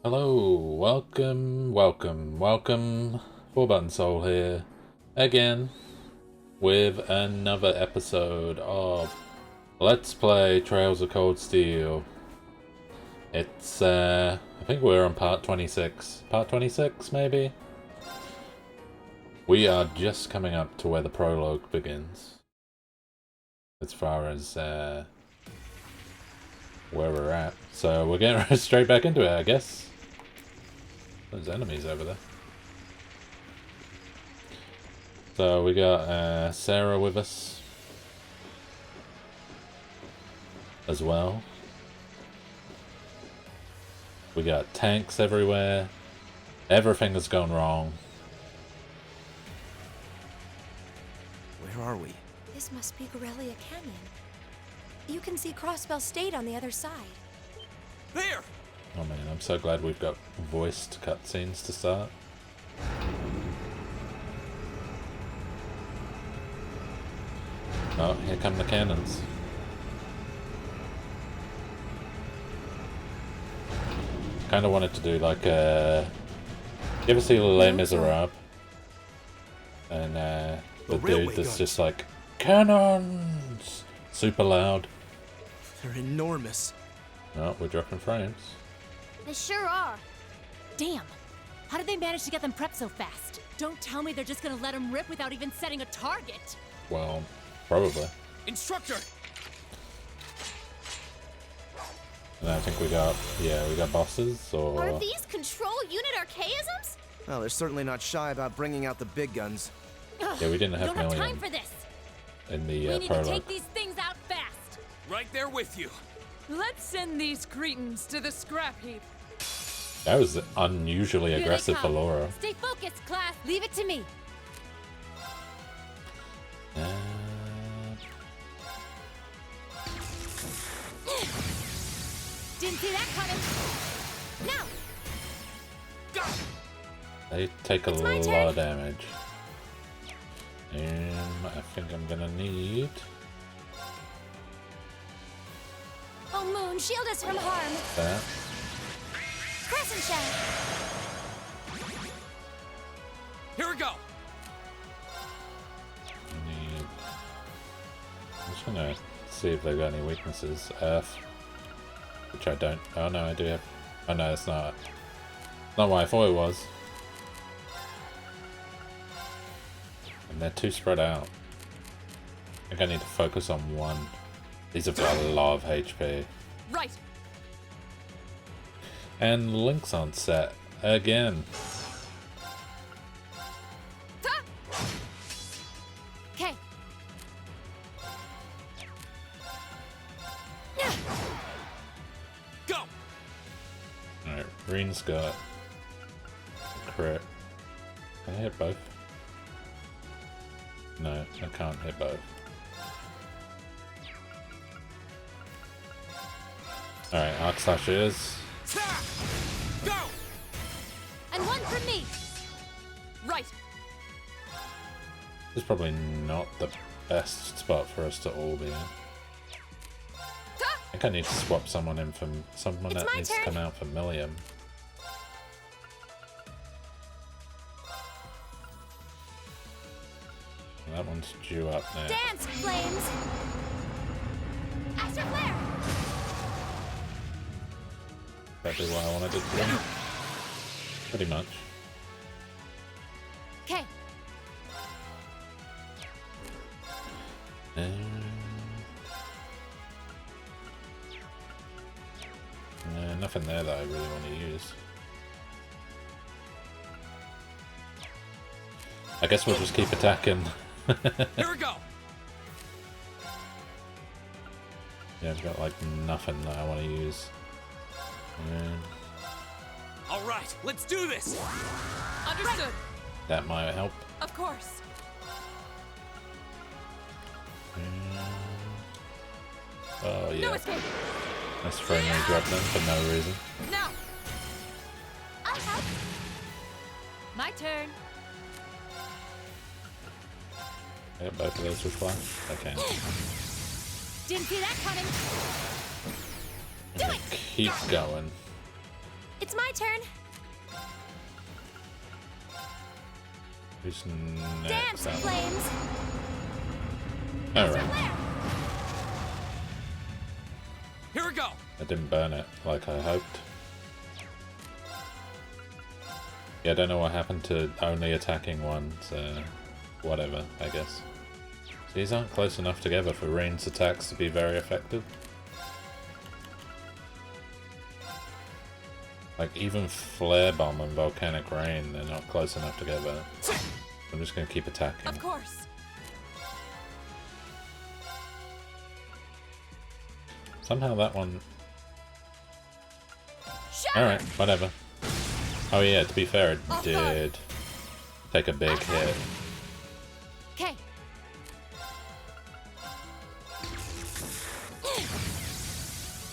Hello, welcome. 4-Button Soul here, again, with another episode of Let's Play Trails of Cold Steel. It's, I think we're on part 26. Part 26, maybe? We are just coming up to where the prologue begins. As far as, where we're at. So we're getting straight back into it, I guess. There's enemies over there. So we got Sarah with us as well. We got tanks everywhere. Everything has gone wrong. Where are we? This must be Gorelia Canyon. You can see Crossbell State on the other side. There! Oh man, I'm so glad we've got voiced cutscenes to start. Oh, here come the cannons. Kind of wanted to do like a... You ever see Les Miserables? And the dude that's just like, cannons! Super loud. They're enormous. Oh, we're dropping frames. They sure are. Damn. How did they manage to get them prepped so fast? Don't tell me they're just gonna let them rip without even setting a target. Well, probably. Instructor! And I think we got bosses, or... Are these control unit archaisms? Well, they're certainly not shy about bringing out the big guns. Yeah, we didn't have Don't have Million time for this. in the We need prologue. to take these things out fast. Right there with you. Let's send these cretins to the scrap heap. That was unusually Here they aggressive for come. Laura. Stay focused, class. Leave it to me. Didn't see that coming. Now. They take a It's my lot turn. of damage. And I think I'm gonna need... Oh, Moon, shield us from harm. that. Crescent shell. Here we go! I'm just gonna see if they've got any weaknesses. Earth. Which I don't. Oh no, I do have. Oh no, it's not. Not what I thought it was. And they're too spread out. I think I need to focus on one. These have got a lot of HP. Right. And Link's on set again. Okay. Go! Alright, Reen's got a crit. Can I hit both? No, I can't hit both. Alright, Arc Slash is. Go! And one for me. Right. This is probably not the best spot for us to all be in. I think I need to swap someone in from someone It's that my needs turn. to come out for Milliam. That one's due up now. Dance, flames. Extra flare. Exactly what I wanted it to do. Pretty much. Okay. Nothing there that I really want to use. I guess we'll just keep attacking. Here we go! Yeah, I've got like nothing that I want to use. Alright, let's do this! Understood. That might help. Of course. Oh No yeah. escape. Let's frame drop them for no reason. Now. I'll help. My turn. I got both of those with flash. Okay. Didn't see that coming. I'm gonna keep going. It's my turn. Who's next? Dance, flames. Alright. Here we go. I didn't burn it like I hoped. Yeah, I don't know what happened to only attacking one, so whatever, I guess. So these aren't close enough together for ranged attacks to be very effective. Like, even Flare Bomb and Volcanic Rain, they're not close enough together. I'm just gonna keep attacking. Of course. Somehow that one... Shatter! Alright, whatever. Oh yeah, to be fair, it Off did guard. take a big hit. Okay.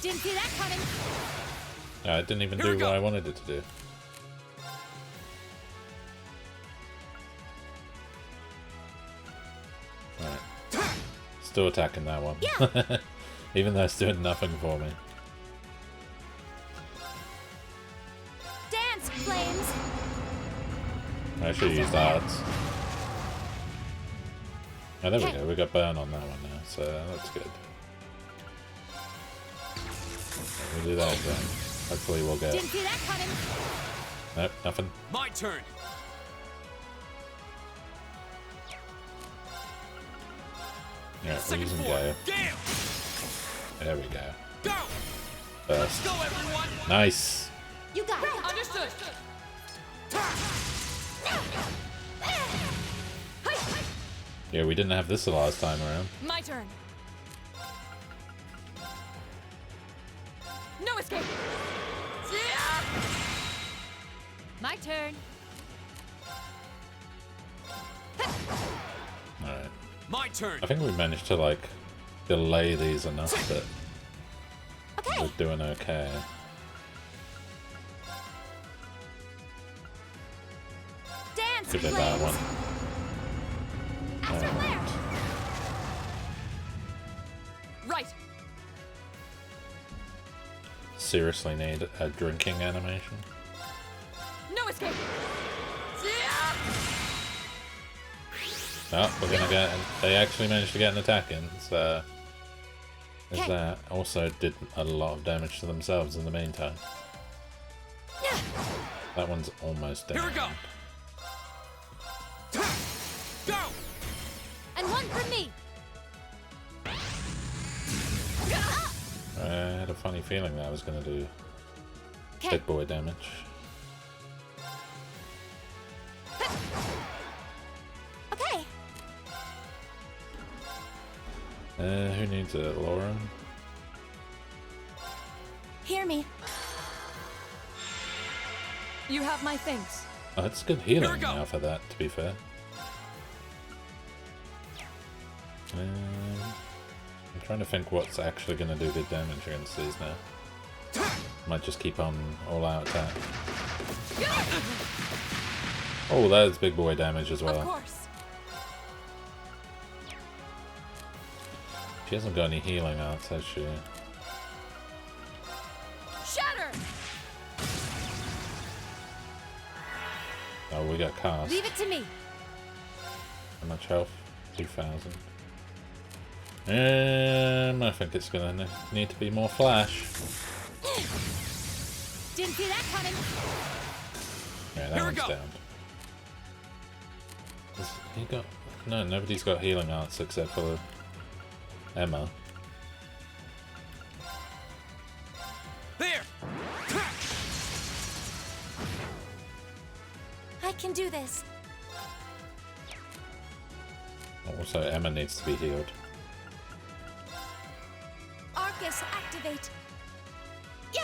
Didn't see that coming. Yeah, it didn't even Here we do what go. I wanted it to do. Alright. Still attacking that one. Yeah. Even though it's doing nothing for me. Dance, flames. I should use darts. Oh, there we Okay. go. We got burn on that one now, so that's good. We'll do that again. Hopefully we'll get... Didn't see that coming. Nope, nothing. My turn. Yeah, we're Second using floor. Gale. Gale. There we go. Go. Burst. Go, everyone. Nice! You got it. Understood. Yeah, we didn't have this the last time around. My turn. No escape. My turn. Alright. My turn. I think we managed to, like, delay these enough that Okay. we're doing okay. Dance, Give it flames. that one. Astral flare. Right. Seriously need a drinking animation. No escape. Oh, we're gonna get... They actually managed to get an attack in, so... There's Okay. that. Also did a lot of damage to themselves in the meantime. That one's almost down. Here we go. Go. And one for me. I had a funny feeling that I was gonna do Okay. big boy damage. Okay. Who needs it? Lauren? Hear me. You have my thanks. Oh, that's good Here healing we go. now for that, to be fair. I'm trying to think what's actually going to do good damage against these now. Might just keep on all-out attack. Oh, that's big boy damage as Of well. course. She hasn't got any healing arts, has she? Shatter. Oh, we got cast. Leave it to me. How much health? 2,000. I think it's going to need to be more flash. Didn't see that coming. Yeah, that Here we one's go. down. He got... No, nobody's got healing arts except for Emma. There. I can do this. Also, Emma needs to be healed. Arcus, activate. Yeah.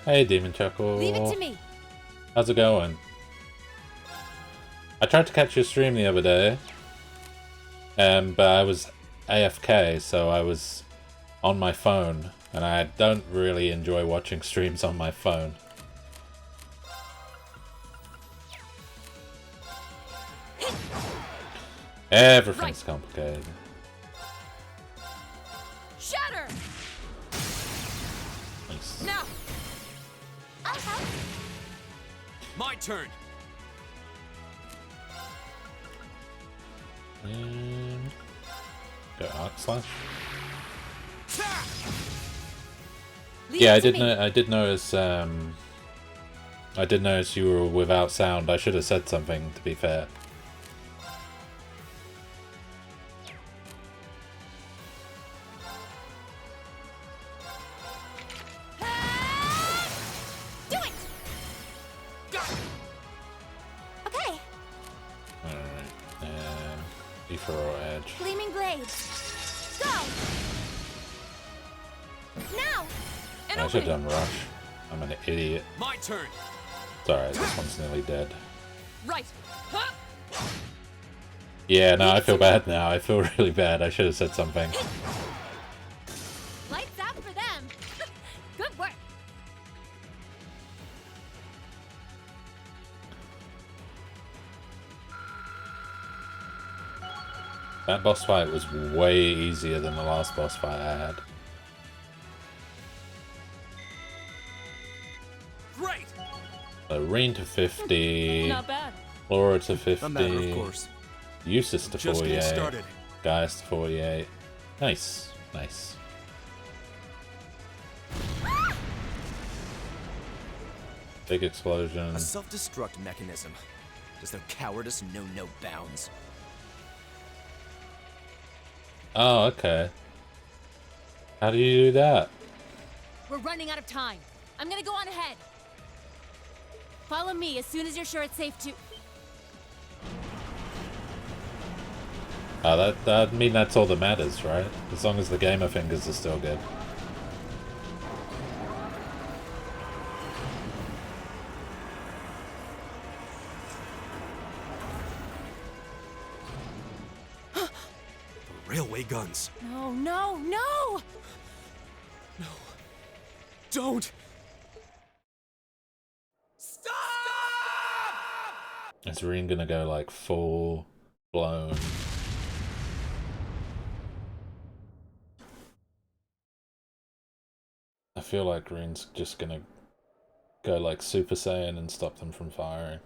Hey, Demon Chuckle. Leave it to me. How's it going? I tried to catch your stream the other day, but I was AFK, so I was on my phone, and I don't really enjoy watching streams on my phone. Everything's complicated. Shatter. Nice. Now! I'll help. My turn. And go arc slash. Leave Yeah, it I to did. me. I did notice. I did notice you were without sound. I should have said something. To be fair. Do it! Okay. Alright. And Ether or Edge. Gleaming blades. Go. Now. An I should have opening. done Rush. I'm an idiot. My turn. Sorry, this one's nearly dead. Right. Huh? Yeah, no, I feel bad now. I feel really bad. I should have said something. Lights out for them. Good work. That boss fight was way easier than the last boss fight I had. Great. So Reen to 50, Not bad. Laura to A matter of 50, course. Eustace to Just getting 48, started. Gaius to 48. Nice, nice. Big explosion. A self-destruct mechanism. Does their cowardice know no bounds? Oh, okay. How do you do that? We're running out of time. I'm gonna go on ahead. Follow me as soon as you're sure it's safe to. Oh, that mean that's all that matters, right? As long as the gamer fingers are still good. Railway guns. No, no, no! Don't! Is Reen gonna go like full blown? I feel like Reen's just gonna go like Super Saiyan and stop them from firing.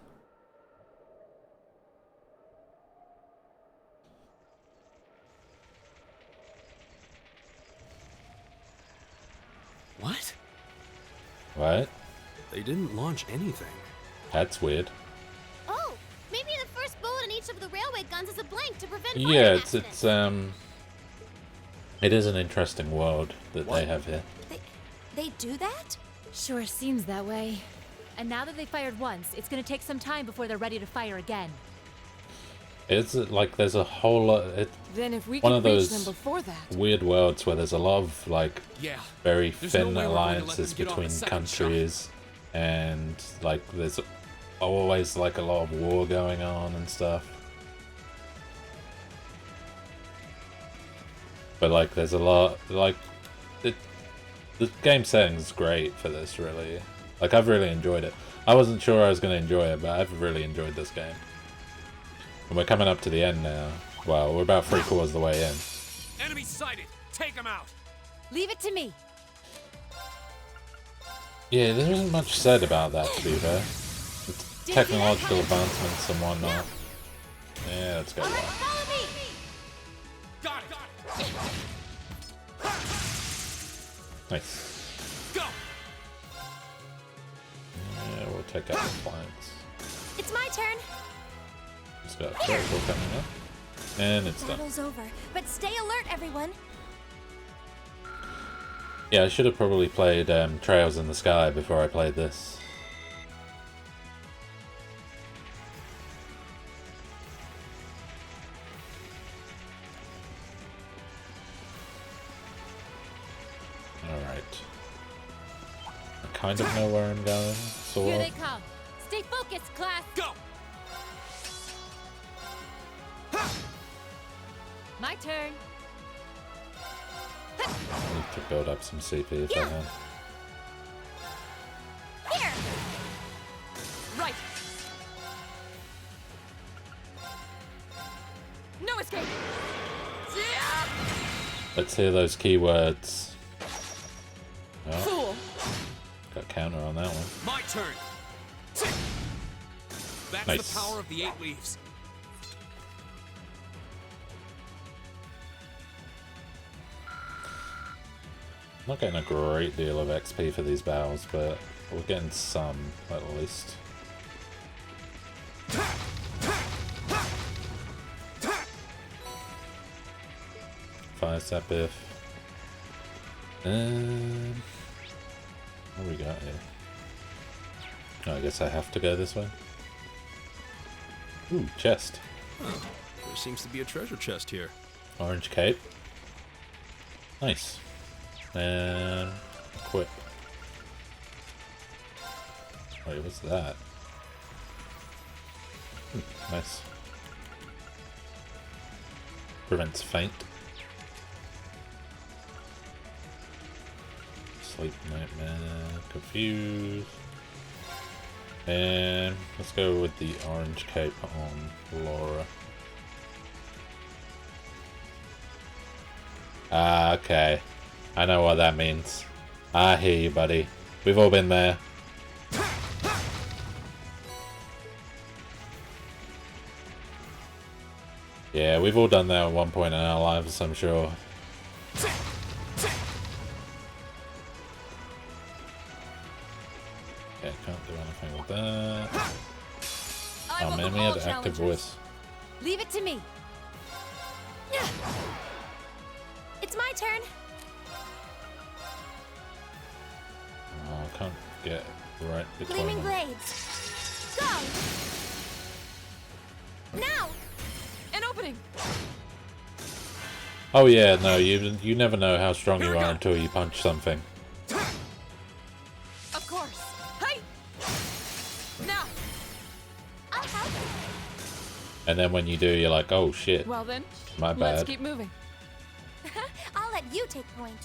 What? Right? They didn't launch anything. That's weird. Oh, maybe the first bullet in each of the railway guns is a blank to prevent fire Yeah, accidents. it is an interesting world that What? they have here. They do that? Sure seems that way. And now that they fired once, it's gonna take some time before they're ready to fire again. It's like there's a whole lot. It's Then if we one can of reach those them before that. weird worlds where there's a lot of like Yeah. very There's no thin way we're going to let alliances them get off between the second shot. countries, and like there's always like a lot of war going on and stuff. But like there's a lot like the game setting's great for this, really. Like I've really enjoyed it. I wasn't sure I was going to enjoy it, but I've really enjoyed this game. And we're coming up to the end now. Well, we're about 3/4 the way in. Enemy sighted. Take him out. Leave it to me. Yeah, there isn't much said about that, to be fair. It's technological advancements and whatnot. Yeah, let's go. All right, There. follow me. Got it. Nice. Go. Yeah, we'll take out the flanks. It's my turn. It's got a critical coming up. And it's done. Battle's over, but stay alert, everyone. Yeah, I should have probably played Trails in the Sky before I played this. Alright. I kind of know where I'm going, sort Here of. they come. Stay focused, class. Go. My turn. I need to build up some CP if I Yeah. can. Here. Right. No escape. Let's hear those keywords. Oh, Fool. Got a counter on that one. My turn. That's Nice. the power of the 8 leaves. Not getting a great deal of XP for these battles, but we're getting some at least. Fire step if. What do we got here? Oh, I guess I have to go this way. Ooh, chest. Huh. There seems to be a treasure chest here. Orange cape. Nice. And equip. Wait, what's that? Nice. Prevents faint. Sleep nightmare. Confused. And let's go with the orange cape on Laura. Ah, okay. I know what that means. I hear you, buddy. We've all been there. Yeah, we've all done that at one point in our lives, I'm sure. Okay, can't do anything with that. Oh man, we had active voice. Leave it to me. It's my turn. Oh, I can't get right between Gleaming them. blades. Go! Now! An opening. Oh yeah, no, you never know how strong Here you we are go. until you punch something. Of course. Hey! Now. I'll help. And then when you do, you're like, oh shit, Well then, my let's bad. keep moving. I'll let you take point.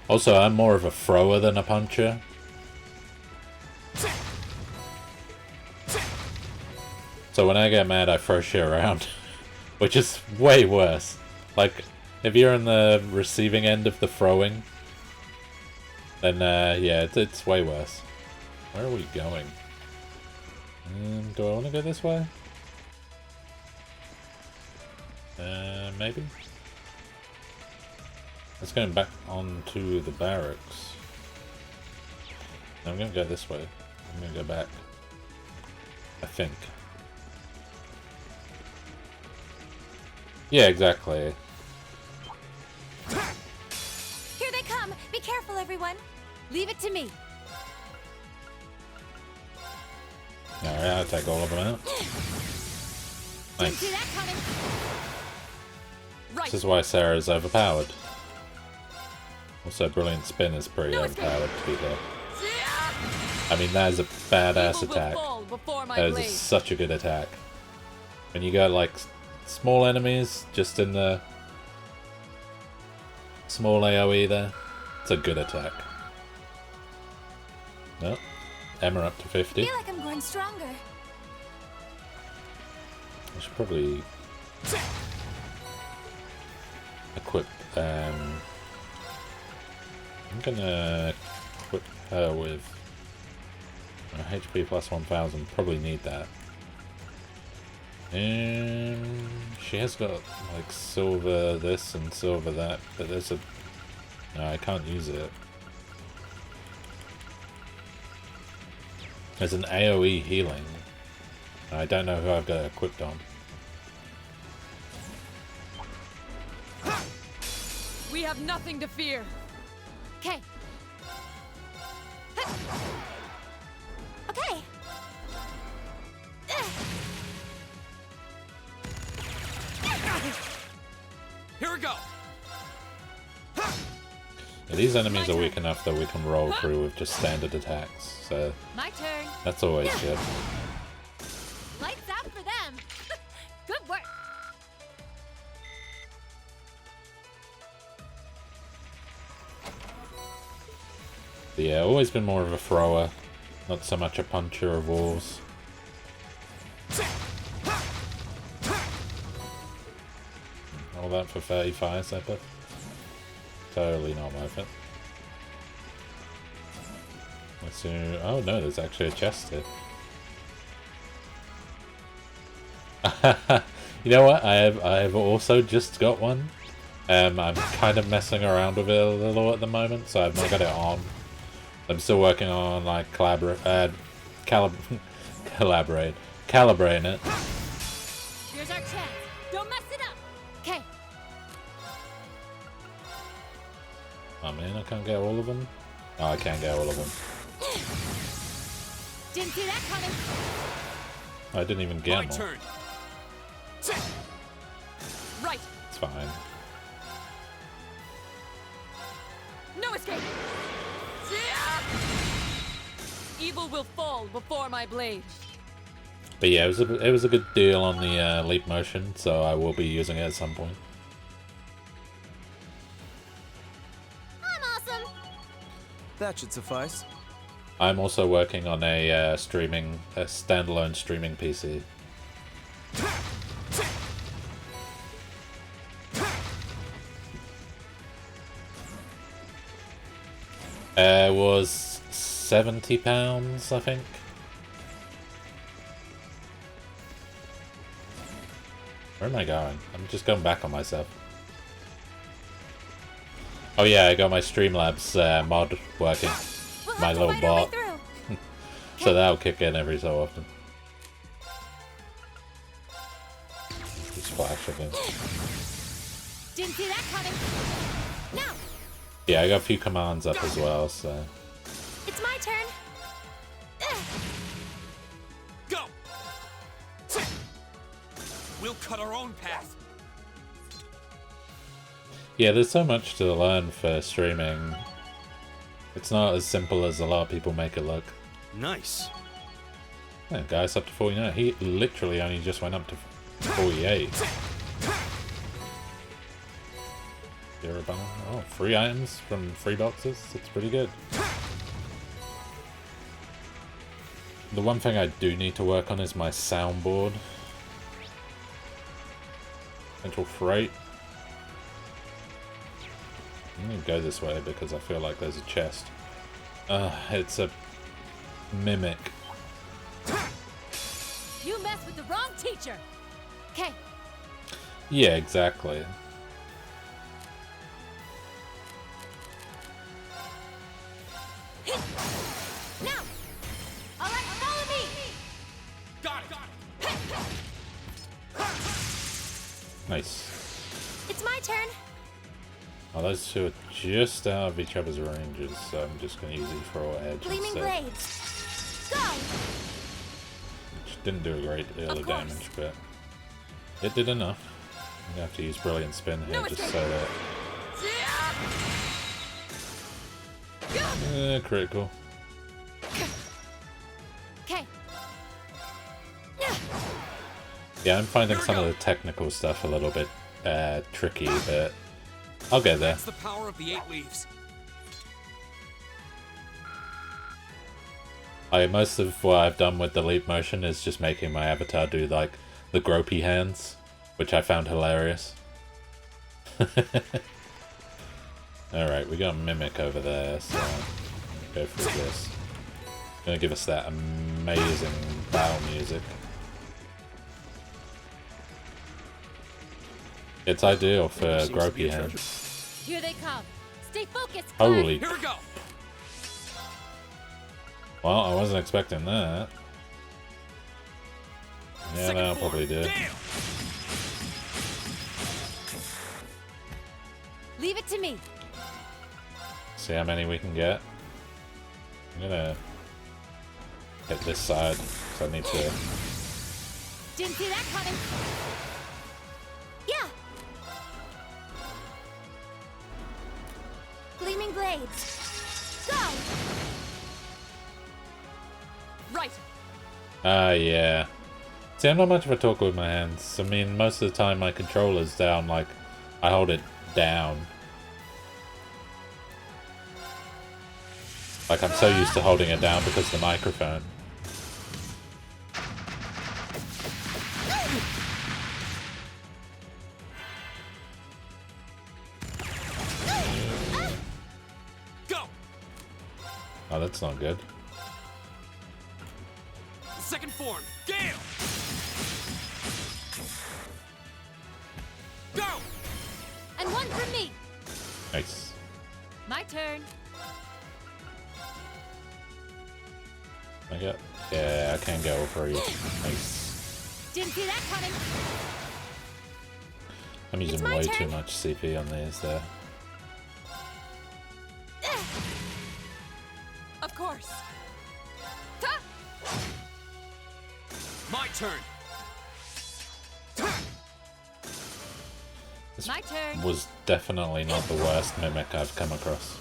Also, I'm more of a thrower than a puncher. So when I get mad, I throw shit around. Which is way worse. Like, if you're in the receiving end of the throwing, then yeah, it's way worse. Where are we going? Do I want to go this way? Maybe? Let's go back onto the barracks. I'm gonna go this way. I'm gonna go back. I think. Yeah, exactly. Here they come. Be careful, everyone. Leave it to me. Alright, I'll take all of them out. Didn't see Nice. that coming. Right. This is why Sarah's overpowered. Also, Brilliant Spin is pretty No escape. overpowered, to be fair. I mean, that is a badass Evil will attack. fall before my That is blade. such a good attack. When you got, like, small enemies just in the small AoE there, it's a good attack. Nope. Emma up to 50. I feel like I'm growing stronger. I should probably equip. I'm gonna equip her with HP plus 1000. Probably need that. And she has got like silver this and silver that, but there's a no, I can't use it. There's an AoE healing. I don't know who I've got it equipped on. We have nothing to fear. Okay. Okay. Here we go. Yeah, these enemies are weak enough that we can roll through with just standard attacks, so My turn. that's always good. Lights out for them. Good work. But yeah, always been more of a thrower, not so much a puncher of wolves. All that for 35 separate. Totally not worth it. Let's see. Oh no, there's actually a chest here. You know what? I've also just got one. I'm kind of messing around with it a little at the moment, so I've not got it on. I'm still working on like calibrating it. Here's our chance. Don't mess it up. Okay. Oh man, I can't get all of them. Oh, I can get all of them. Didn't see that coming. I didn't even get My them. turn. Right. It's fine. No escape! Evil will fall before my blade. But yeah, it was a good deal on the leap motion, so I will be using it at some point. I'm awesome. That should suffice. I'm also working on a standalone streaming PC. It was £70, I think. Where am I going? I'm just going back on myself. Oh yeah, I got my Streamlabs mod working. We'll My have to little fight our way bot. through. So that'll kick in every so often. Just flash again. Didn't see that coming. Now, Yeah, I got a few commands up as well, so... It's my turn. Go. We'll cut our own path. Yeah, there's so much to learn for streaming. It's not as simple as a lot of people make it look. Nice. Yeah, guy's up to 49. He literally only just went up to 48. Oh, 3 items from 3 boxes? That's pretty good. The one thing I do need to work on is my soundboard. Central Freight. I'm gonna go this way because I feel like there's a chest. It's a mimic. you messed with the wrong teacher. Okay. Yeah, exactly. Now. All right, follow me. Got it. Nice. It's my turn. Oh, those two are just out of each other's ranges, so I'm just going to use throw edge Gleaming instead. blades. Go. Which didn't do a great deal of course. damage, but it did enough. I'm going to have to use Brilliant Spin here just so that... critical. Okay. Yeah, I'm finding some of the technical stuff a little bit tricky, but I'll get there. That's the power of the 8 leaves. Most of what I've done with the leap motion is just making my avatar do like the gropey hands, which I found hilarious. Alright, we got a Mimic over there, so go through this. Gonna give us that amazing battle music. It's ideal for gropey hands. Here they come. Stay focused. Holy. Here we go. Well, I wasn't expecting that. Yeah, Second that'll floor. probably do it. Damn. Leave it to me. See how many we can get. I'm gonna hit this side, so I need to... Didn't see that coming. Yeah. Gleaming blades. Go. Right. Yeah. See, I'm not much of a talker with my hands. I mean, most of the time my controller's down, like, I hold it down. Like, I'm so used to holding it down because of the microphone. Oh, that's not good. Second form, Gale! Go! And one for me! Nice. My turn. Okay. Yeah, I can go for you. Nice. Didn't see that coming. I'm using my way turn. too much CP on these there. Of course. My turn! This My turn. was definitely not the worst mimic I've come across.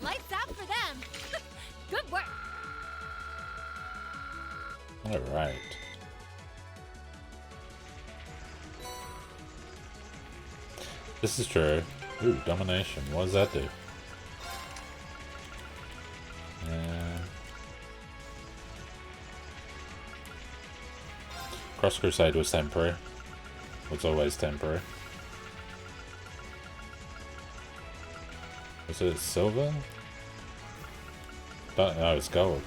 Lights out for them. Good work. Alright. This is true. Ooh, domination. What does that do? Cross Crusade was temporary. Was always temporary. Was it silver? No, it's gold.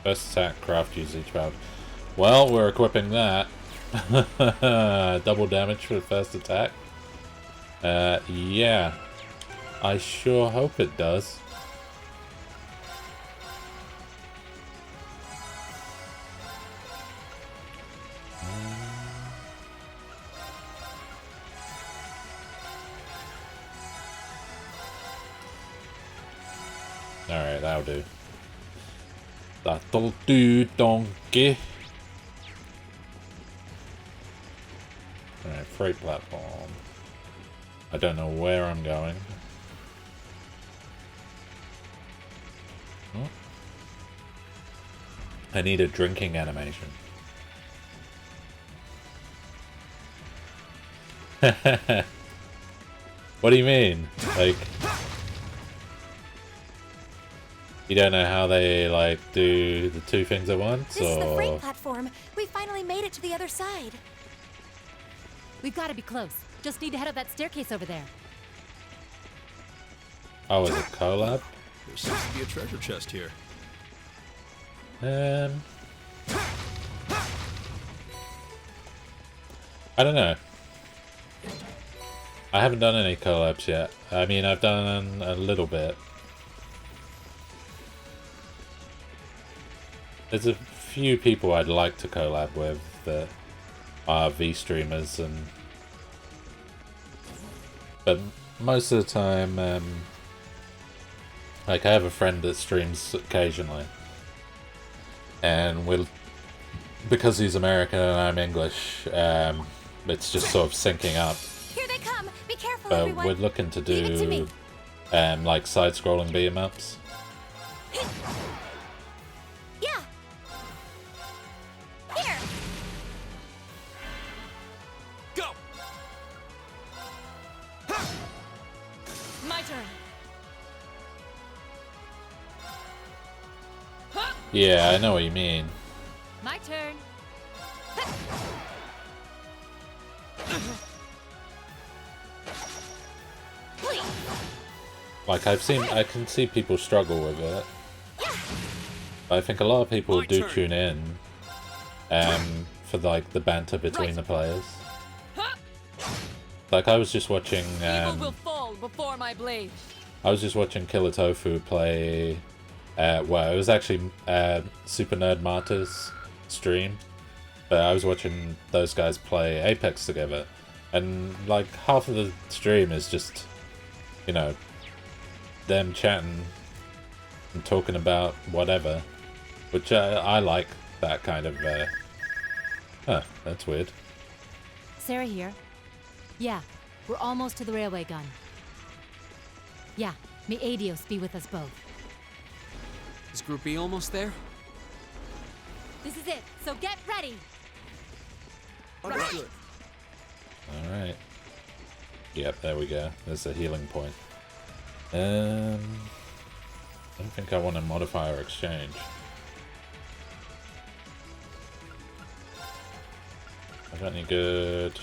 First attack, craft, use each valve. Well, we're equipping that. Double damage for the first attack. Yeah. I sure hope it does. Alright, that'll do. That'll do, donkey. Alright, freight platform. I don't know where I'm going. Oh. I need a drinking animation. What do you mean? Like... You don't know how they, like, do the two things at once, This is the or... freight platform. We finally made it to the other side. We've got to be close. Just need to head up that staircase over there. Oh, is it collab? There seems to be a treasure chest here. I don't know. I haven't done any collabs yet. I mean, I've done a little bit. There's a few people I'd like to collab with that are V streamers, and but most of the time, like I have a friend that streams occasionally, and because he's American and I'm English, it's just sort of syncing up. Here they come. Be careful, But everyone. we're looking to Leave it to me. do like side-scrolling beat 'em ups. Yeah. Here. Go! My turn. Yeah, I know what you mean. My turn. Please. Like I can see people struggle with it. But I think a lot of people My do turn. tune in, for like the banter between the players. Like I was just watching, Evil will fall before my blade. I was just watching Killer Tofu play. Well, it was actually Super Nerd Martyr's stream, but I was watching those guys play Apex together, and like half of the stream is just, you know, them chatting and talking about whatever, which I like that kind of. Huh, that's weird. Sarah here. Yeah, we're almost to the railway gun. Yeah, may Adios be with us both. Is Group B almost there? This is it, so get ready! Understood. All right. Yep, there we go. There's a healing point. I don't think I want to modify or exchange. I got any good?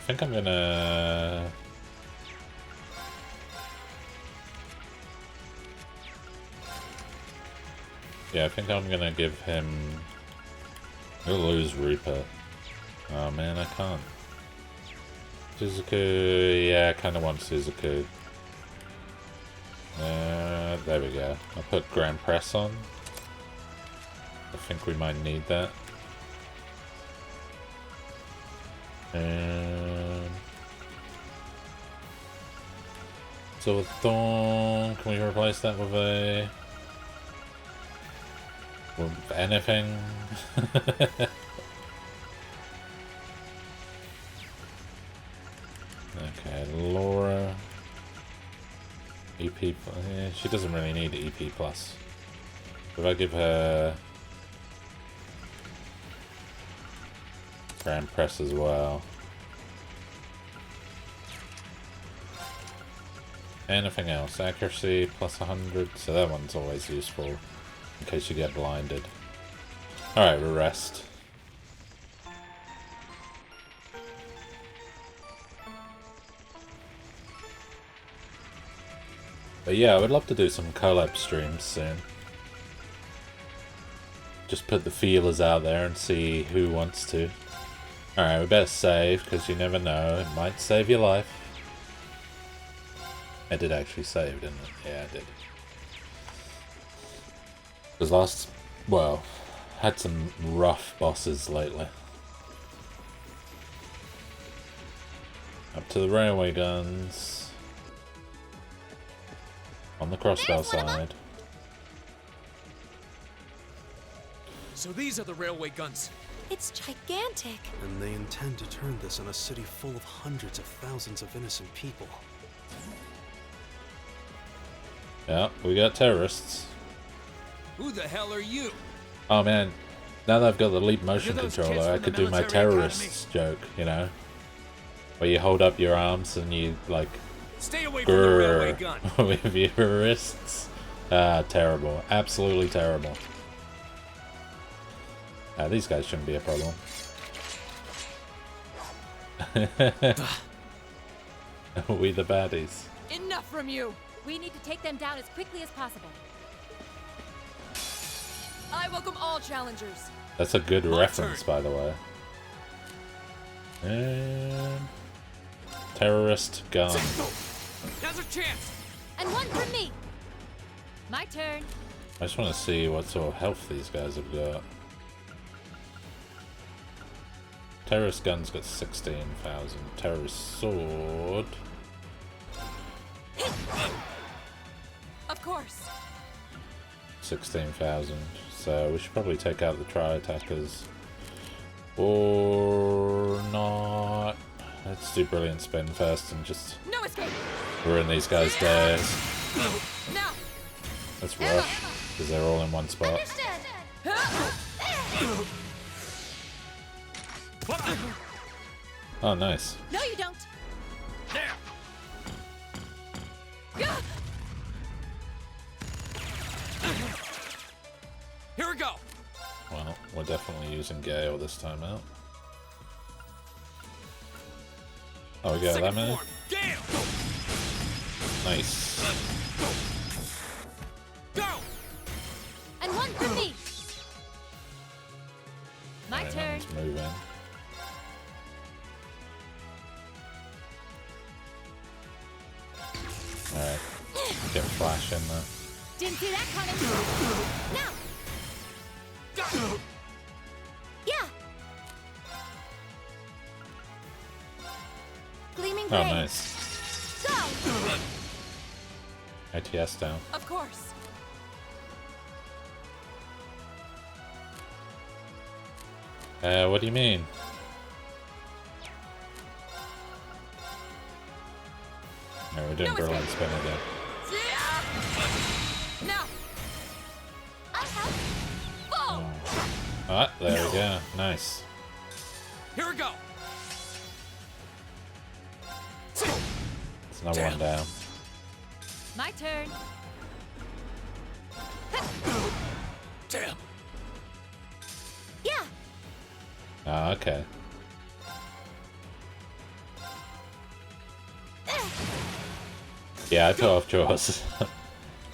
think I'm gonna... Yeah, I think I'm gonna give him... I'm gonna lose Rupert. Oh man, I can't. Suzuku... Yeah, I kinda want Suzuku. There we go. I'll put Grand Press on. I think we might need that. So with Thorn, can we replace that with a... with anything? Okay, Laura. EP, yeah, she doesn't really need EP+. If I give her Grand Press as well. Anything else? Accuracy plus 100, so that one's always useful in case you get blinded. Alright, we'll rest. But yeah, I would love to do some collab streams soon. Just put the feelers out there and see who wants to. Alright, we better save, because you never know, it might save your life. I did actually save, didn't it? Yeah, I did. Because well, had some rough bosses lately. Up to the railway guns. On the Crossbell side. So these are the railway guns. It's gigantic. And they intend to turn this on a city full of hundreds of thousands of innocent people. Yeah, we got terrorists. Who the hell are you? Oh man, now that I've got the Leap motion those controller, kids I from could the do my military terrorists joke, you know? Where you hold up your arms and you, like, Stay away from the railway gun. with your wrists. Terrible. Absolutely terrible. These guys shouldn't be a problem. We the baddies. Enough from you! We need to take them down as quickly as possible. I welcome all challengers. That's a good My reference, turn. by the way. And... terrorist gun. Now's a chance. And one for me! My turn. I just want to see what sort of health these guys have got. Terrorist gun's got 16,000. Terrorist sword. Of course. 16,000. So we should probably take out the tri-attackers. Or not. Let's do Brilliant Spin first and just No escape! ruin these guys' days. Now! Let's rush, because they're all in one spot. Oh, nice. No, you don't! There. Here we go. Well, we're definitely using Gale this time out. Oh, we got that Second many? form. Gale. Nice. Go. And one for me! My Alright, turn. let's move in. Alright. Get Flash in there. Didn't see that coming. Now! Go. Yeah. Gleaming Oh, blade. nice. Go. ITS down. Of course. What do you mean? No, we're doing No, it's Brilliant Spin again. Now! I have. Fall! Ah, there we go. Nice. Here we go. It's another one down. My turn. Damn. Yeah. Ah, okay. Yeah, I put off chores.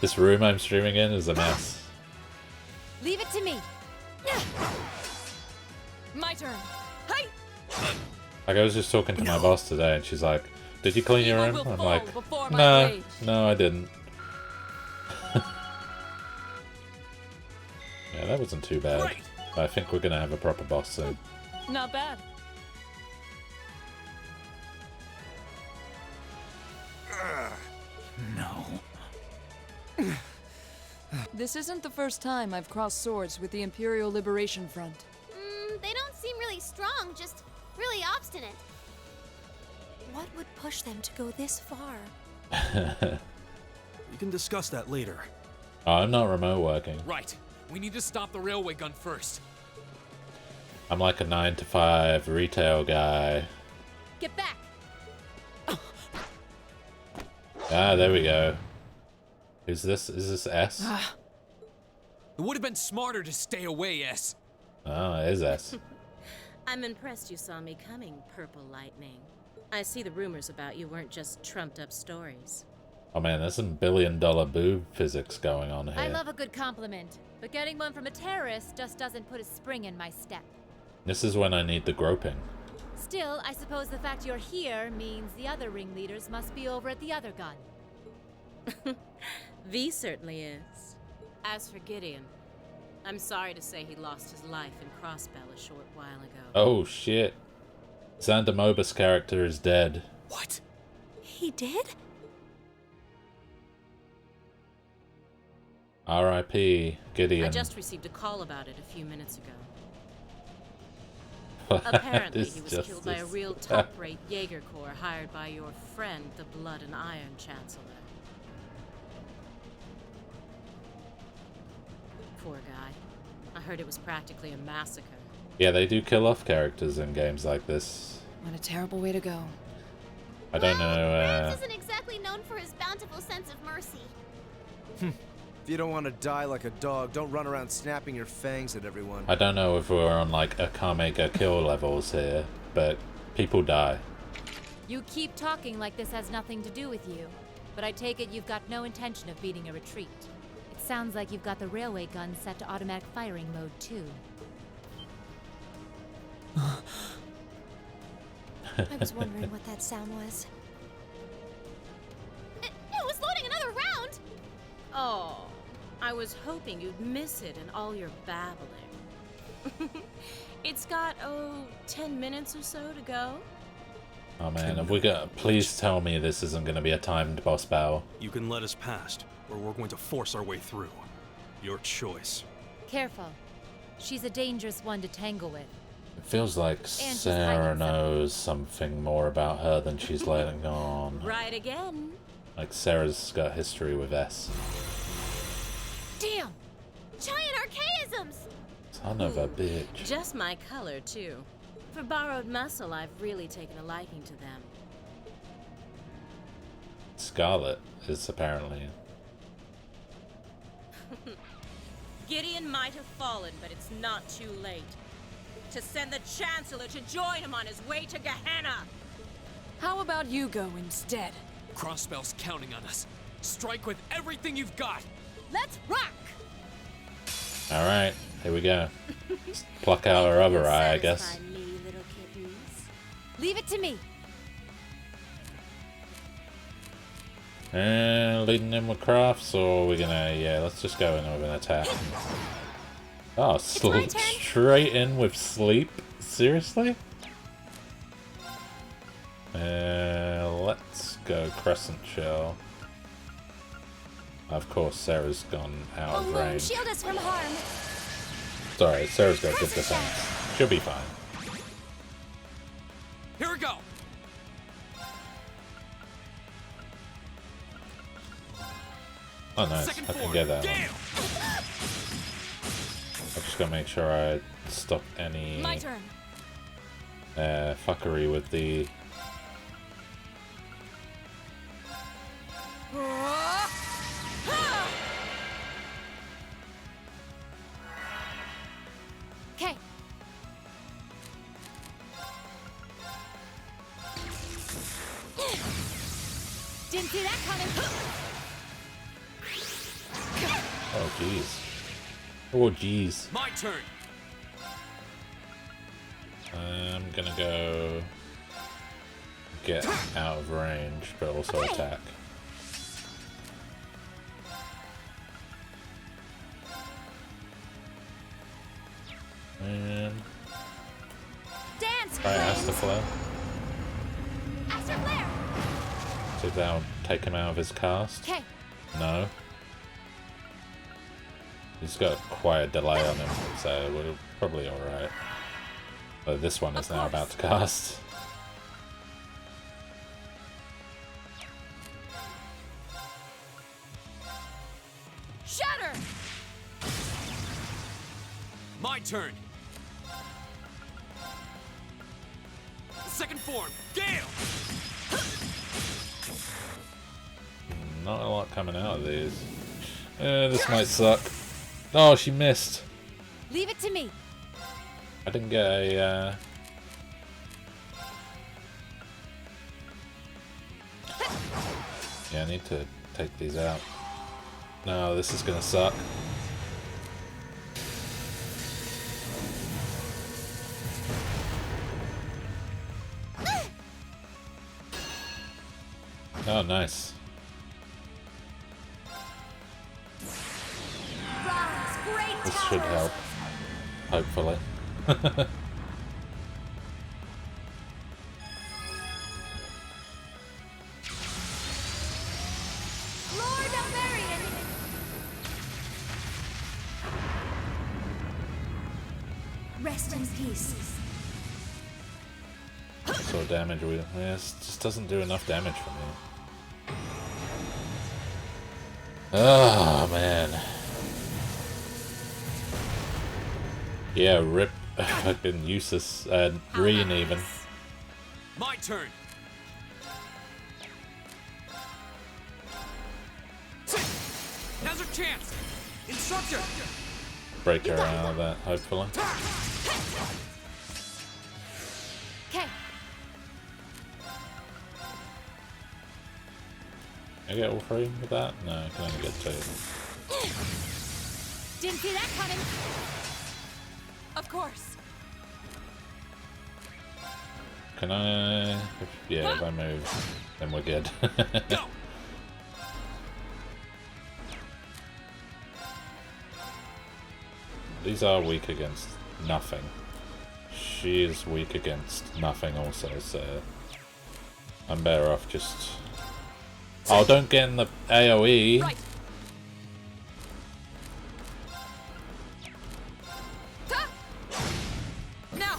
This room I'm streaming in is a mess. Leave it to me. My turn. Hi. Like, I was just talking to my boss today, and she's like, "Did you clean your Evil room?" will I'm fall like, before my "Nah, rage." no, I didn't." Yeah, that wasn't too bad. Great. I think we're gonna have a proper boss soon. Not bad. No. This isn't the first time I've crossed swords with the Imperial Liberation Front. They don't seem really strong, just really obstinate. What would push them to go this far? We can discuss that later. Oh, I'm not remote working. Right. We need to stop the railway gun first. I'm like a 9 to 5 retail guy. Get back. Ah, there we go. Who's this? Is this S? It would have been smarter to stay away, S. Oh, it is S. I'm impressed you saw me coming, Purple Lightning. I see the rumors about you weren't just trumped-up stories. Oh man, there's some billion-dollar boob physics going on here. I love a good compliment, but getting one from a terrorist just doesn't put a spring in my step. This is when I need the groping. Still, I suppose the fact you're here means the other ringleaders must be over at the other gun. V certainly is. As for Gideon, I'm sorry to say he lost his life in Crossbell a short while ago. Oh shit. Xander Mobus' character is dead. What? He did? R.I.P. Gideon. I just received a call about it a few minutes ago. Apparently, This he was killed by a justice. real top-rate Jaeger Corps hired by your friend, the Blood and Iron Chancellor. Poor guy. I heard it was practically a massacre. Yeah, they do kill off characters in games like this. What a terrible way to go. I don't know, Rance isn't exactly known for his bountiful sense of mercy. If you don't want to die like a dog, don't run around snapping your fangs at everyone. I don't know if we're on like a Kamega kill levels here, but people die. You keep talking like this has nothing to do with you, but I take it you've got no intention of beating a retreat. It sounds like you've got the railway gun set to automatic firing mode too. I was wondering what that sound was. It was loading another round! Oh, I was hoping you'd miss it in all your babbling. It's got, 10 minutes or so to go. Oh man, have we got... Please tell me this isn't going to be a timed boss battle. You can let us past, or we're going to force our way through. Your choice. Careful. She's a dangerous one to tangle with. It feels like she's Sarah hiding knows something more about her than she's letting on. Right again. Like Sarah's got history with S. Damn! Giant archaisms! Son of a bitch. Just my color, too. For borrowed muscle, I've really taken a liking to them. Scarlet is apparently... Gideon might have fallen, but it's not too late. To send the Chancellor to join him on his way to Gehenna! How about you go instead? Crossbell's counting on us. Strike with everything you've got. Let's rock! Alright, here we go. Let's pluck out our other eye, I guess. Satisfy me, little kittens. Leave it to me. Leading in with crafts, or we're gonna... Yeah, let's just go in with an attack. Oh, straight in with sleep? Seriously? Let's go Crescent Shell. Of course, Sarah's gone out of Alone, range. shield us from harm. Sorry, Sarah's got good defense. She'll be fine. Here we go. Oh, nice. Second I can forward. get that one. Damn. I just gotta make sure I stop any My turn. fuckery with the... Okay. Didn't Didn't see that coming. Oh jeez. Oh jeez. My turn. I'm gonna go get out of range, but also attack. And Dance, try Astro Flare. Astro Flare! See if that'll take him out of his cast. Okay. No. He's got quite a delay on him, so we're probably alright. But this one is now about to cast. Shatter! My turn. Second form. Gale. Not a lot coming out of these. This might suck. Oh, she missed. Leave it to me. I didn't get a... Yeah, I need to take these out. No, this is gonna suck. Oh, nice. Rise, great This should help. Hopefully. Lord of Marion! Rest in peace. What sort of damage we... Yeah, it just doesn't do enough damage for me. Oh, man. Yeah, rip. Fucking useless. Green even. My turn. Now's our chance. Instructor. Break her out of that, hopefully. Okay. Can I get all three with that? No, I can only get two. Didn't see that coming. Of course. Can I... Yeah, if I move, then we're good. Go. These are weak against nothing. She is weak against nothing also, so... I'm better off just... Oh, don't get in the AoE! Right. Now.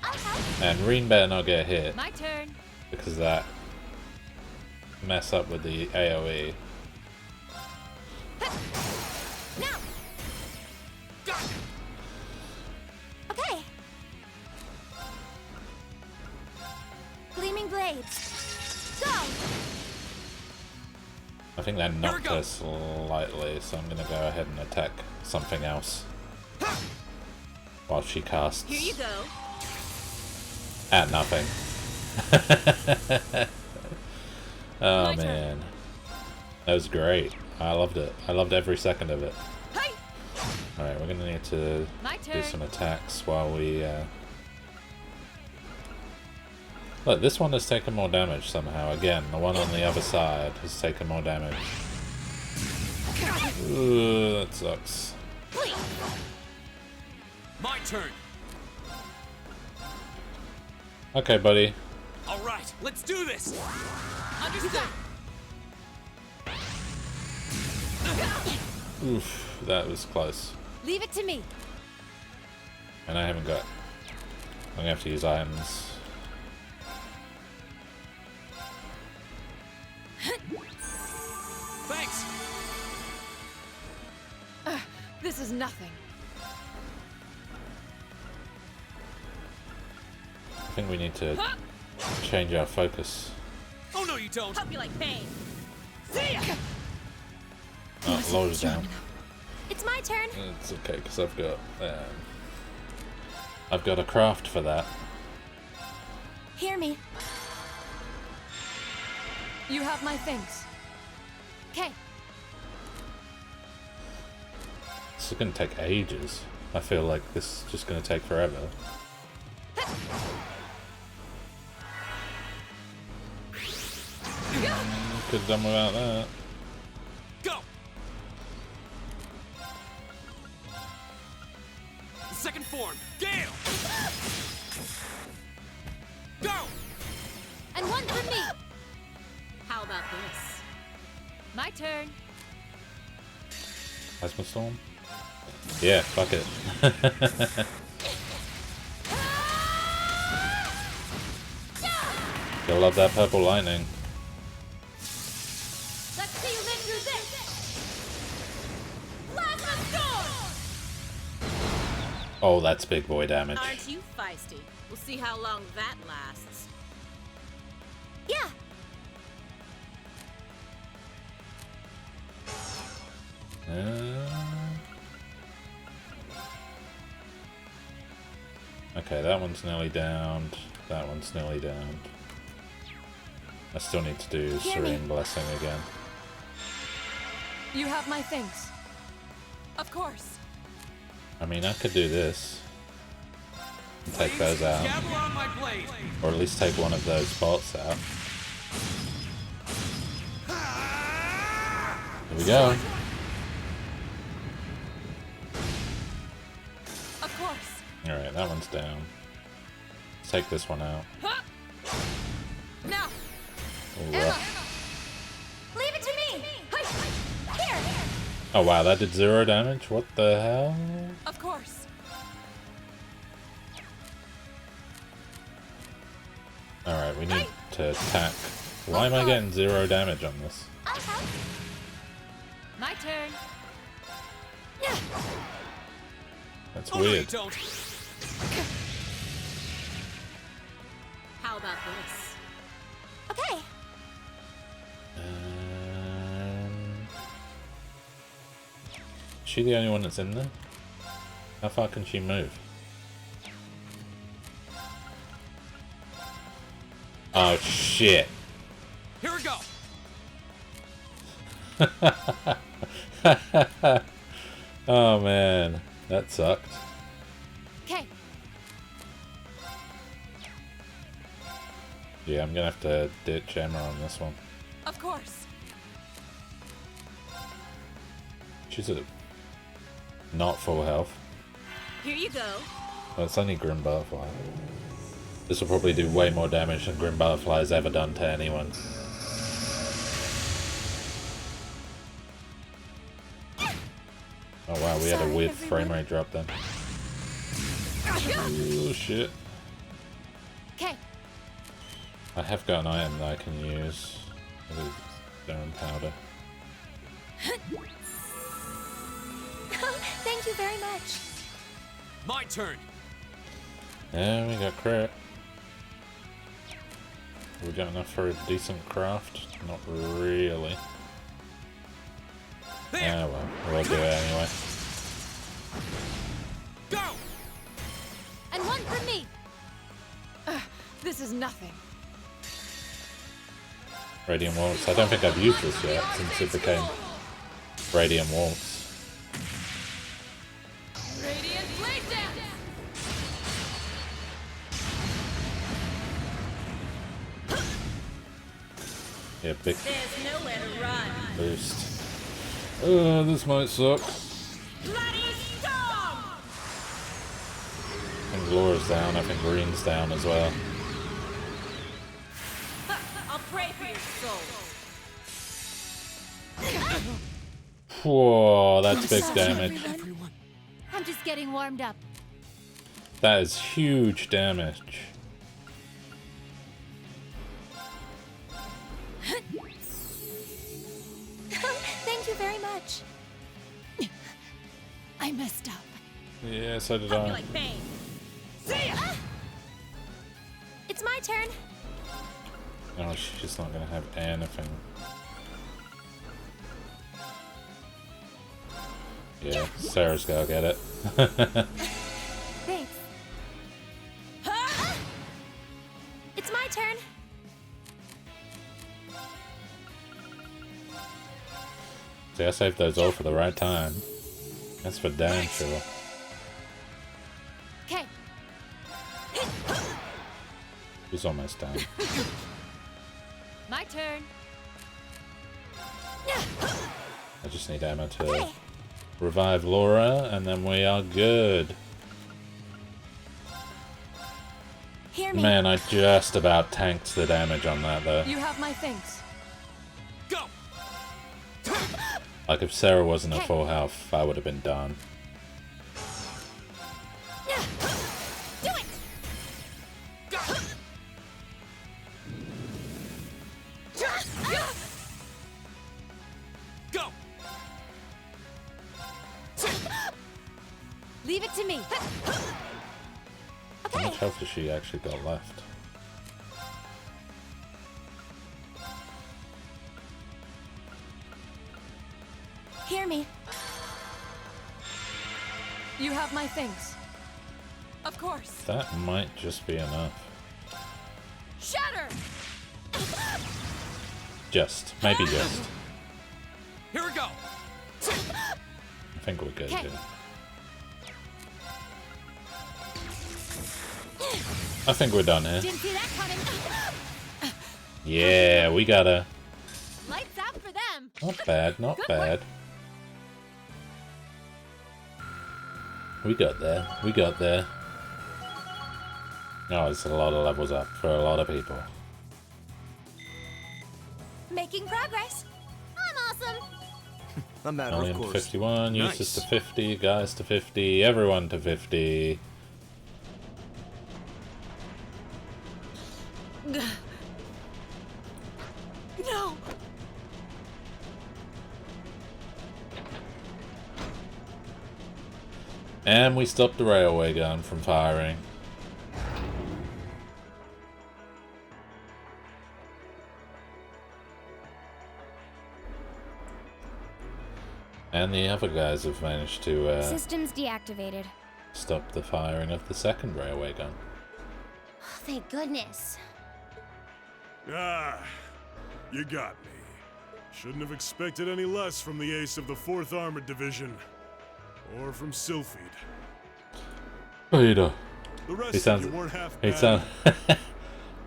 I'll help. And Reen better not get hit, My turn. because that mess up with the AoE. Now. Okay. Gleaming blades. Go. I think that we knocked go. her slightly, so I'm gonna go ahead and attack something else. While she casts. Here you go. At nothing. Oh My turn. man. That was great. I loved it. I loved every second of it. Hey. Alright, we're gonna need to My do turn. some attacks while we Look, this one has taken more damage somehow. Again, the one on the other side has taken more damage. Ooh, that sucks. My turn. Okay, buddy. All right, let's do this. Understood. Oof, that was close. Leave it to me. And I haven't got... I'm gonna have to use items. Thanks. This is nothing. I think we need to change our focus. Oh no, you don't. Hope you like pain. See ya. Oh, Laura's down. It's my turn. It's okay, because I've got a craft for that. Hear me. You have my things. Okay. This is gonna take ages. I feel like this is just gonna take forever. Could have done without that. Go! Second form, Gale! Go! And one for me! How about this? My turn. Plasma Storm? Yeah, fuck it. You'll love that purple lightning. Let's see you live through this! Plasma Storm! Oh, that's big boy damage. Aren't you feisty? We'll see how long that lasts. Yeah. Okay, that one's nearly downed. That one's nearly downed. I still need to do Serene Blessing again. You have my things. Of course. I mean, I could do this. And take those out. Gavel on my blade! Or at least take one of those bots out. Here we go. Of course. Alright, that one's down. Let's take this one out. Now. Ooh, Leave it to me. Here. oh wow, that did 0 damage? What the hell? Of course. Alright, we need to attack. Why am I getting 0 damage on this? I'll help. My turn. That's Oh, no, you weird. don't! How about this? Okay. Is she the only one that's in there? How far can she move? Oh shit. Here we go! Oh man, that sucked. Okay. Yeah, I'm gonna have to ditch Emma on this one. Of course. She's at not full health. Here you go. Well, it's only Grim Butterfly. This will probably do way more damage than Grim Butterfly has ever done to anyone. Oh wow, we had a weird frame rate drop then. Oh shit. Okay. I have got an item that I can use. Stone powder. Thank you very much. My turn! Yeah, we got crit. We got enough for a decent craft? Not really. There! Ah well, we'll do it anyway. Go! And one for me. This is nothing. Radiant Waltz. I don't think I've used this yet since it became Radiant Waltz. Radiant blade dance. Yeah, big There's nowhere to run. boost. Oh, this might suck. Bloody storm! I think Laura's down, I think Green's down as well. I'll pray for your soul. Whoa, that's big damage. Everyone. I'm just getting warmed up. That is huge damage. Thank you very much. I messed up. Yeah, so did Hope you I. like pain. See ya. It's my turn. Oh, she's just not gonna have anything. Yeah, Sarah's gotta get it. Thanks. It's my turn. See, I saved those all for the right time. That's for damn sure. Okay. He's almost done. My turn. I just need Emma to revive Laura, and then we are good. Hear me. Man, I just about tanked the damage on that though. You have my thanks. Go! Like if Sarah wasn't at full health, I would have been done. Do it. Go! Leave it to me. How much health has she actually got left? Hear me. You have my thanks. Of course. That might just be enough. Shatter! Just. Maybe just. Here we go! I think we're good here. I think we're done here. Didn't see that coming. Yeah, we gotta. Lights out for them. Not bad, not Good bad. We got there. We got there. Oh, it's a lot of levels up for a lot of people. Making progress. I'm awesome. A matter Only of to course. 51, Nice. Eustace to 50, guys to 50, everyone to 50. No! And we stopped the railway gun from firing. And the other guys have managed to Systems deactivated. stop the firing of the second railway gun. Oh, thank goodness. Ah, you got me. Shouldn't have expected any less from the ace of the 4th Armored Division. Or from Sylphid. Beta. The rest He sounds. of you weren't half He bad. sounds.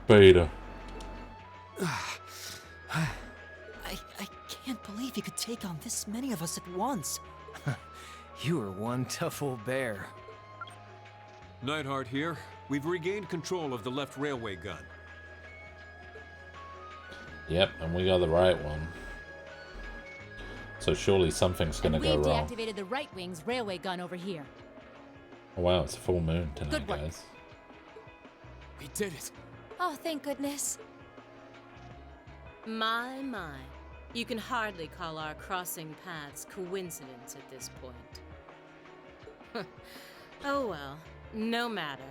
Beta. I can't believe you could take on this many of us at once. You are one tough old bear. Neidhart here. We've regained control of the left railway gun. Yep, and we got the right one. So surely something's gonna And go we've wrong. deactivated the right wing's railway gun over here. Oh, wow, it's a full moon tonight, Good work. guys. We did it. Oh, thank goodness. My. You can hardly call our crossing paths coincidence at this point. Oh well, no matter.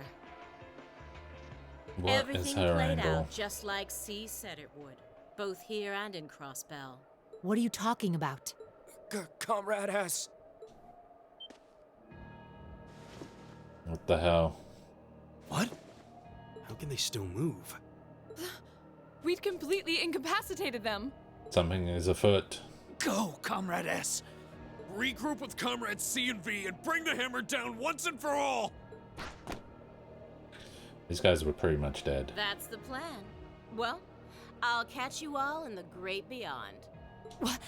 What is Everything her played angle? out just like C said it would, both here and in Crossbell. What are you talking about? Comrade S. What the hell? What? How can they still move? We'd completely incapacitated them. Something is afoot. Go, Comrade S. Regroup with Comrades C and V and bring the hammer down once and for all! These guys were pretty much dead. That's the plan. Well, I'll catch you all in the great beyond. What?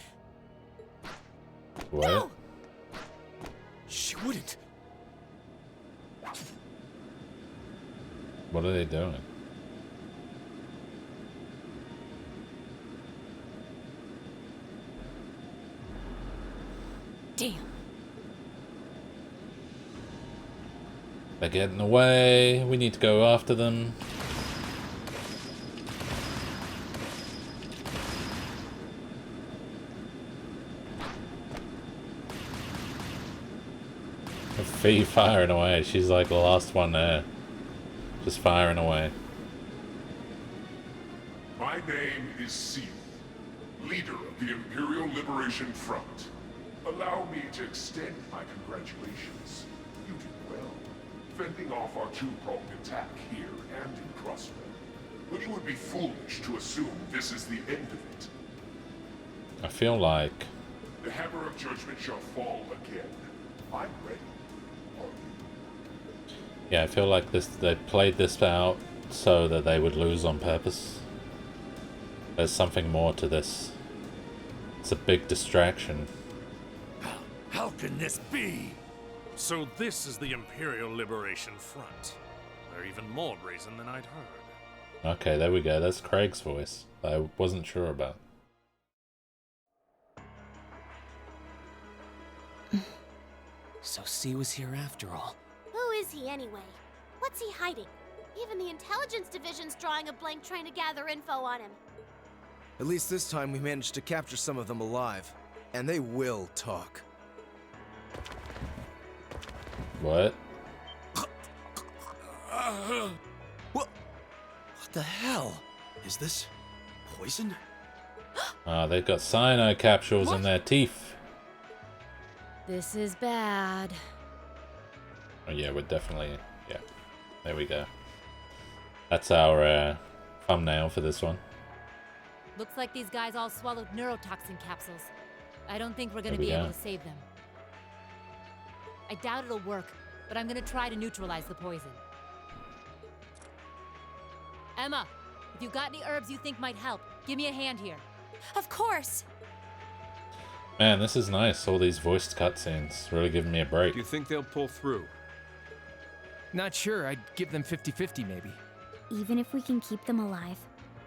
No! She wouldn't. What are they doing? Damn. They're getting away. We need to go after them. Fee firing away. She's like the last one there. Just firing away. My name is Xseed, leader of the Imperial Liberation Front. Allow me to extend my congratulations. You did well, fending off our two-pronged attack here and in Crossbell. But it would be foolish to assume this is the end of it. I feel like The hammer of judgment shall fall again. I'm ready. Are you? Yeah, I feel like they played this out so that they would lose on purpose. There's something more to this. It's a big distraction. How can this be? So this is the Imperial Liberation Front. They're even more brazen than I'd heard. Okay, there we go. That's Craig's voice. I wasn't sure about. So C was here after all. Who is he anyway? What's he hiding? Even the intelligence division's drawing a blank trying to gather info on him. At least this time we managed to capture some of them alive. And they will talk. What? What the hell? Is this poison? They've got cyanide capsules in their teeth. This is bad. Oh yeah, we're definitely... Yeah, there we go. That's our thumbnail for this one. Looks like these guys all swallowed neurotoxin capsules. I don't think we're gonna be able to save them. I doubt it'll work, but I'm gonna try to neutralize the poison. Emma, if you've got any herbs you think might help, give me a hand here. Of course. Man, this is nice. All these voiced cutscenes really giving me a break. Do you think they'll pull through? Not sure. I'd give them 50-50 maybe. Even if we can keep them alive,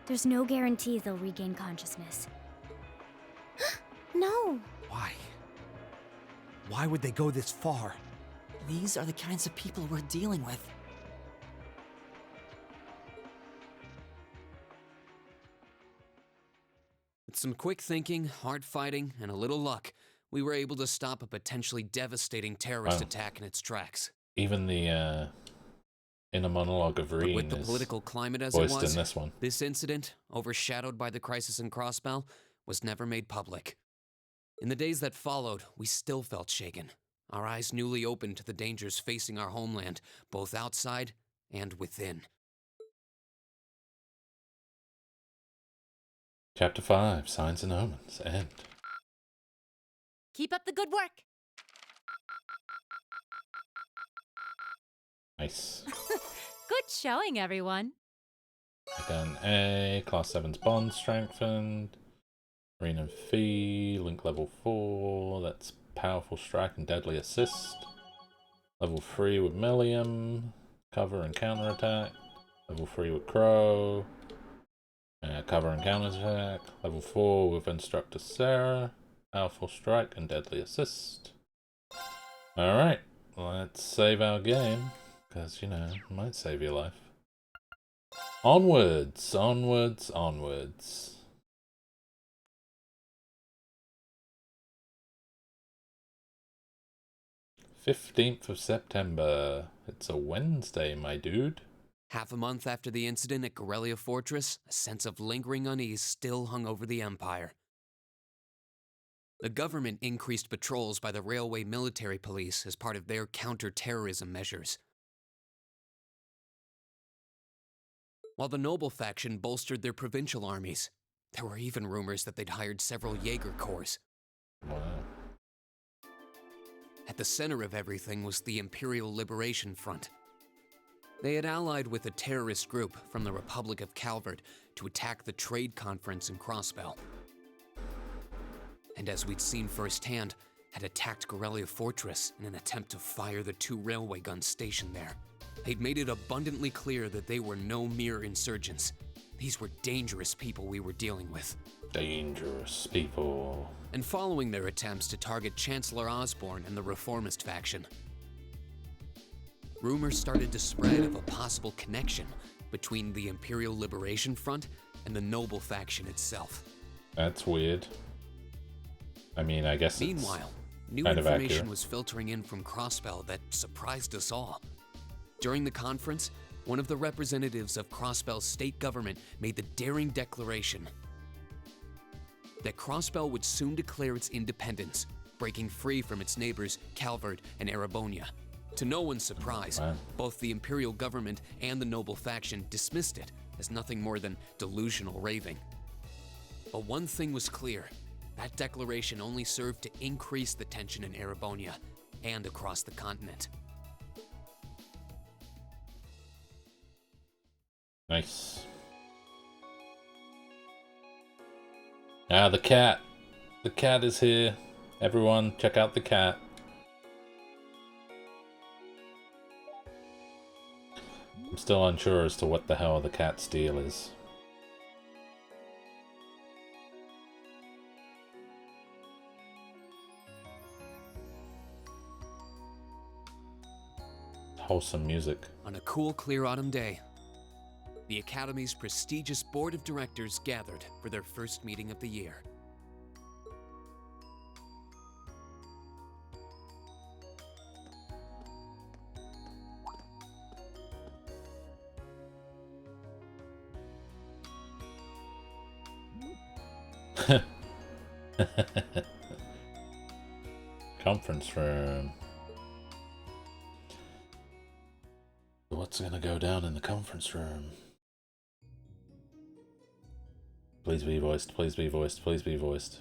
there's no guarantee they'll regain consciousness. No. Why? Why would they go this far? These are the kinds of people we're dealing with. With some quick thinking, hard fighting, and a little luck, we were able to stop a potentially devastating terrorist attack in its tracks. Even the inner monologue of Reen with the is political climate as voiced it was, in this one. this incident, overshadowed by the crisis in Crossbell, was never made public. In the days that followed, we still felt shaken, our eyes newly opened to the dangers facing our homeland, both outside and within. Chapter 5, Signs and Omens, end. Keep up the good work. Nice. Good showing, everyone. Again, A, Class 7's Bond strengthened. Reen and Fee, Link level 4, that's Powerful Strike and Deadly Assist. Level 3 with Millium, Cover and Counterattack. Level 3 with Crow. Cover and Counterattack. Level 4 with Instructor Sarah. Powerful Strike and Deadly Assist. Alright, let's save our game. Because, you know, it might save your life. Onwards, onwards, onwards. 15th of September. It's a Wednesday, my dude. Half a month after the incident at Corellia Fortress, a sense of lingering unease still hung over the Empire. The government increased patrols by the Railway Military Police as part of their counter-terrorism measures. While the Noble faction bolstered their provincial armies, there were even rumors that they'd hired several Jaeger corps. Wow. At the center of everything was the Imperial Liberation Front. They had allied with a terrorist group from the Republic of Calvert to attack the trade conference in Crossbell. And as we'd seen firsthand, had attacked Corellia Fortress in an attempt to fire the 2 railway guns stationed there. They'd made it abundantly clear that they were no mere insurgents. These were dangerous people we were dealing with. Dangerous people. And following their attempts to target Chancellor Osbourne and the Reformist faction, rumors started to spread of a possible connection between the Imperial Liberation Front and the Noble faction itself. That's weird. I mean, I guess Meanwhile, new kind of information accurate. was filtering in from Crossbell that surprised us all. During the conference, one of the representatives of Crossbell's state government made the daring declaration that Crossbell would soon declare its independence, breaking free from its neighbors Calvert and Erebonia. To no one's surprise, both the Imperial government and the Noble faction dismissed it as nothing more than delusional raving. But one thing was clear: That declaration only served to increase the tension in Erebonia and across the continent. Nice. Ah, the cat. The cat is here. Everyone, check out the cat. I'm still unsure as to what the hell the cat's deal is. Wholesome music. On a cool, clear autumn day, the Academy's prestigious board of directors gathered for their first meeting of the year. Conference room. What's gonna go down in the conference room? Please be voiced, please be voiced, please be voiced.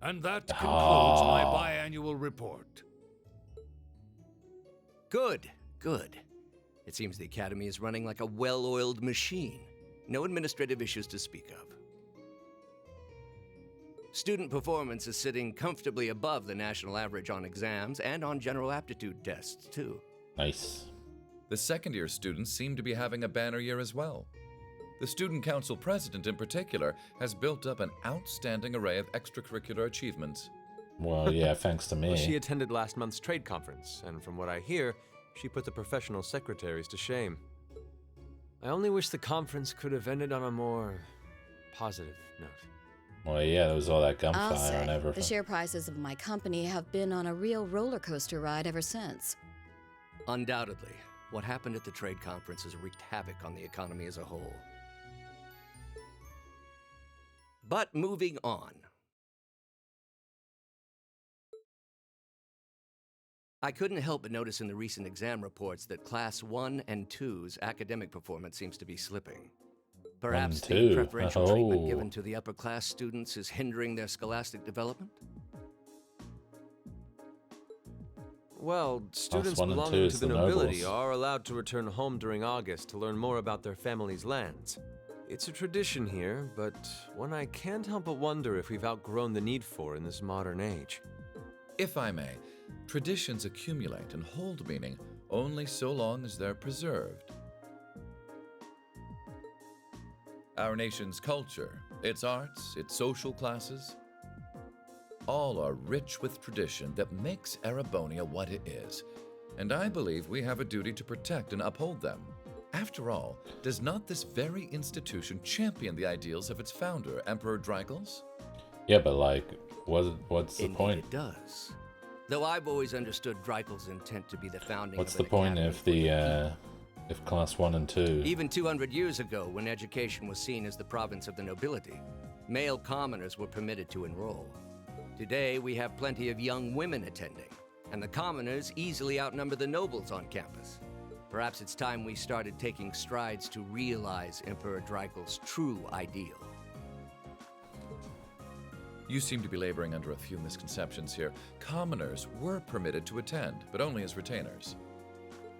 And that concludes my Ah. biannual report. Good, good. It seems the Academy is running like a well-oiled machine. No administrative issues to speak of. Student performance is sitting comfortably above the national average on exams and on general aptitude tests, too. Nice. The second-year students seem to be having a banner year as well. The Student Council president, in particular, has built up an outstanding array of extracurricular achievements. Well, yeah, thanks to me. Well, she attended last month's trade conference, and from what I hear, she put the professional secretaries to shame. I only wish the conference could have ended on a more positive note. Well, yeah, there was all that I'll gunfire say, and everything. the share prices of my company have been on a real roller coaster ride ever since. Undoubtedly, what happened at the trade conference has wreaked havoc on the economy as a whole. But moving on. I couldn't help but notice in the recent exam reports that Class 1 and 2's academic performance seems to be slipping. Perhaps the preferential treatment given to the upper class students is hindering their scholastic development? Well, students one and belonging two to is the the nobility nobles. are allowed to return home during August to learn more about their family's lands. It's a tradition here, but one I can't help but wonder if we've outgrown the need for in this modern age. If I may, traditions accumulate and hold meaning only so long as they're preserved. Our nation's culture, its arts, its social classes, all are rich with tradition that makes Erebonia what it is, and I believe we have a duty to protect and uphold them. After all, does not this very institution champion the ideals of its founder, Emperor Drygles? Yeah, but like, what's the Indeed point? It does. Though I've always understood Drygles' intent to be the founding What's of the an point academy if for the if Class 1 and 2? Even 200 years ago, when education was seen as the province of the nobility, male commoners were permitted to enroll. Today, we have plenty of young women attending, and the commoners easily outnumber the nobles on campus. Perhaps it's time we started taking strides to realize Emperor Drygles' true ideal. You seem to be laboring under a few misconceptions here. Commoners were permitted to attend, but only as retainers.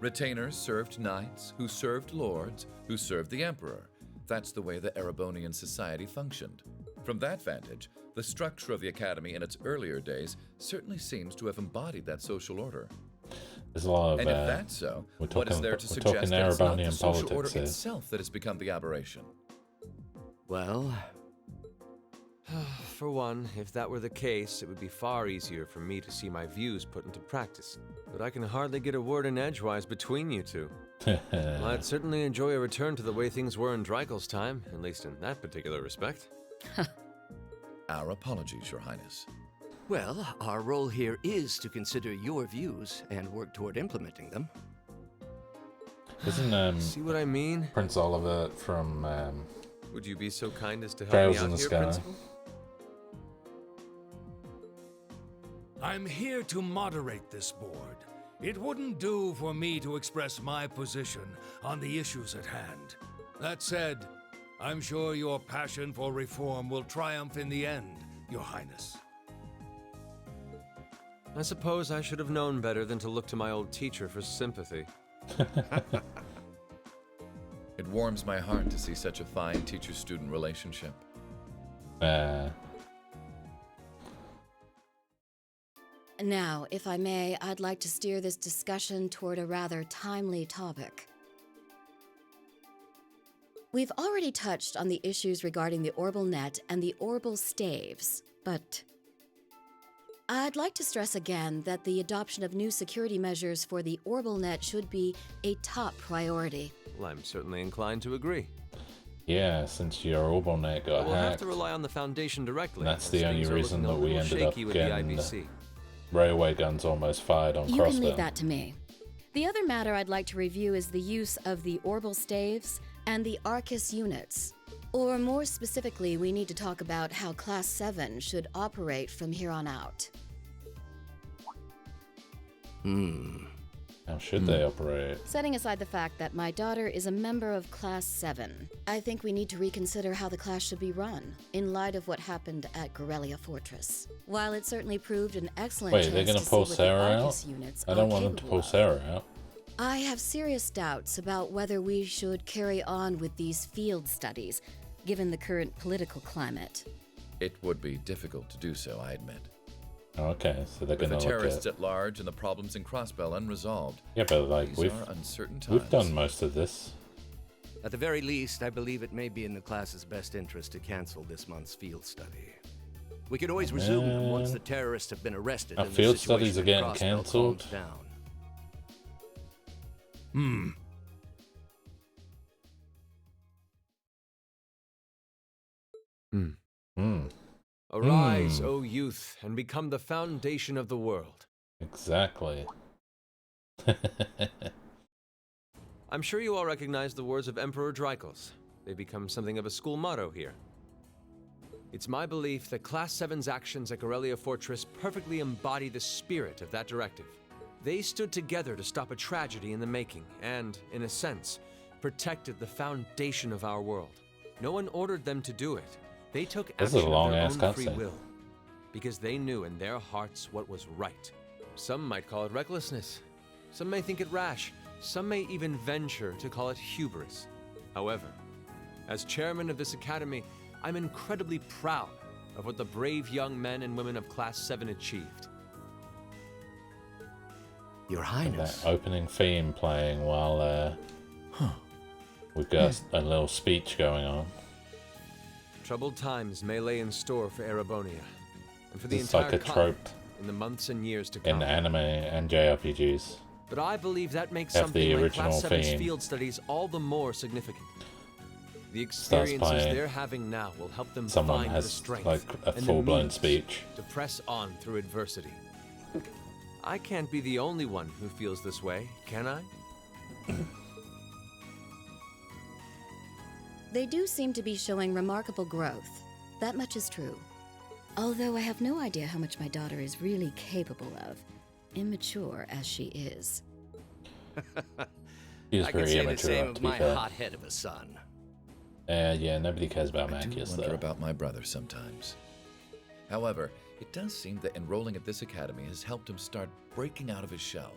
Retainers served knights, who served lords, who served the emperor. That's the way the Erebonian society functioned. From that vantage, the structure of the academy in its earlier days certainly seems to have embodied that social order. There's a lot of, and if that's so, what is there to we're suggest talking that it's not the Erebonian social politics order here. itself that has become the aberration? Well, for one, if that were the case, it would be far easier for me to see my views put into practice. But I can hardly get a word in edgewise between you two. I'd certainly enjoy a return to the way things were in Drygles' time, at least in that particular respect. Our apologies, Your Highness. Well, our role here is to consider your views and work toward implementing them. Isn't See what I mean? Prince Olivert from Would you be so kind as to help Trails me out in the here, Sky? Principal? I'm here to moderate this board. It wouldn't do for me to express my position on the issues at hand. That said, I'm sure your passion for reform will triumph in the end, Your Highness. I suppose I should have known better than to look to my old teacher for sympathy. It warms my heart to see such a fine teacher-student relationship. Now, if I may, I'd like to steer this discussion toward a rather timely topic. We've already touched on the issues regarding the Orbal Net and the Orbal Staves, but I'd like to stress again that the adoption of new security measures for the Orbal Net should be a top priority. Well, I'm certainly inclined to agree. Yeah, since your Orbal Net got we'll hacked. have to rely on the Foundation directly. That's the only reason that we ended up getting the railway guns almost fired on Crossbell. You can leave that to me. The other matter I'd like to review is the use of the Orbal Staves and the Arcus units. Or more specifically, we need to talk about how Class 7 should operate from here on out. How should they operate? Setting aside the fact that my daughter is a member of Class 7, I think we need to reconsider how the class should be run, in light of what happened at Corellia Fortress. While it certainly proved an excellent Wait, chance they're gonna to pull see what Sarah the out? Arcus units I don't are want them to capable pull of. Sarah out. I have serious doubts about whether we should carry on with these field studies, given the current political climate. It would be difficult to do so, I admit. Okay, so they're With gonna the look terrorists at... at large and the problems in Crossbell unresolved. Yeah, but like These are uncertain times. we've done most of this. At the very least, I believe it may be in the class's best interest to cancel this month's field study. We could always resume them once the terrorists have been arrested. Our and the field situation studies are at getting Crossbell cancelled. calms down. Arise, O youth, and become the foundation of the world. Exactly. I'm sure you all recognize the words of Emperor Drykos. They become something of a school motto here. It's my belief that Class 7's actions at Corellia Fortress perfectly embody the spirit of that directive. They stood together to stop a tragedy in the making and, in a sense, protected the foundation of our world. No one ordered them to do it. They took action of their own free will, because they knew in their hearts what was right. Some might call it recklessness. Some may think it rash. Some may even venture to call it hubris. However, as chairman of this academy, I'm incredibly proud of what the brave young men and women of Class 7 achieved. Your And Highness. that opening theme playing while we've got a little speech going on. Troubled times may lay in store for Erebonia, and for the It's entire like a continent trope in the months and years to come. in anime and JRPGs. But I believe that makes Have the something like original Class 7's theme. field studies all the more significant. The Starts experiences playing. they're having now will help them Someone find the has strength like a and the full-blown means speech. to press on through adversity. I can't be the only one who feels this way, can I? They do seem to be showing remarkable growth. That much is true. Although I have no idea how much my daughter is really capable of, immature as she is. He was I can very say the immature, same to of be my fair. hothead of a son. Yeah, nobody cares about I do Macius wonder though. about my brother sometimes. However, it does seem that enrolling at this academy has helped him start breaking out of his shell.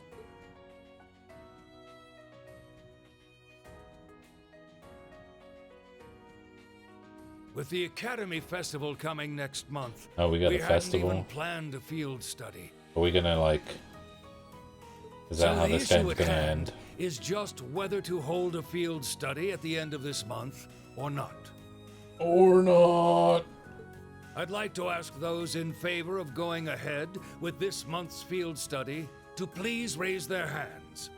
With the Academy Festival coming next month, Oh, we got a hadn't festival? even planned a field study. Are we gonna like... Is that how the this issue game's at gonna hand end? is just whether to hold a field study at the end of this month or not. Or not. I'd like to ask those in favor of going ahead with this month's field study to please raise their hands.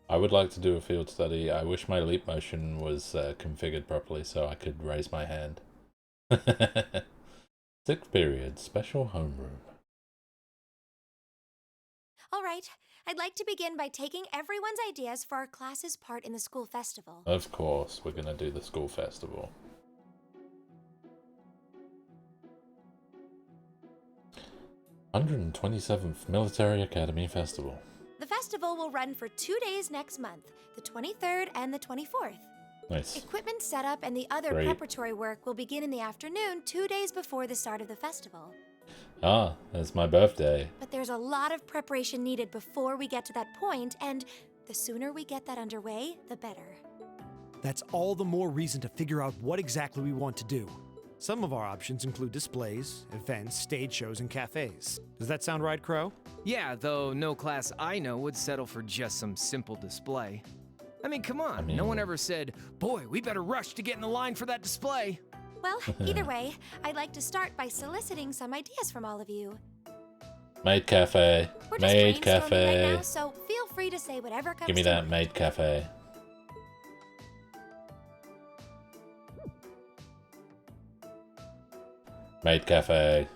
I would like to do a field study. I wish my leap motion was configured properly so I could raise my hand. 6th period, special homeroom. All right, I'd like to begin by taking everyone's ideas for our class's part in the school festival. Of course, we're gonna do the school festival. "127th Military Academy Festival." The festival will run for 2 days next month, the 23rd and the 24th. Nice. Equipment setup and the other Great. preparatory work will begin in the afternoon, 2 days before the start of the festival. Ah, that's my birthday. But there's a lot of preparation needed before we get to that point, and the sooner we get that underway, the better. That's all the more reason to figure out what exactly we want to do. Some of our options include displays, events, stage shows, and cafes. Does that sound right, Crow? Yeah, though no class I know would settle for just some simple display. I mean, come on, no one ever said, boy, we better rush to get in the line for that display. Well, either way, I'd like to start by soliciting some ideas from all of you. Maid Café. We're just Maid brainstorming Café. right now, so feel free to say whatever comes Give me to that mind. Maid Café. Maid Café.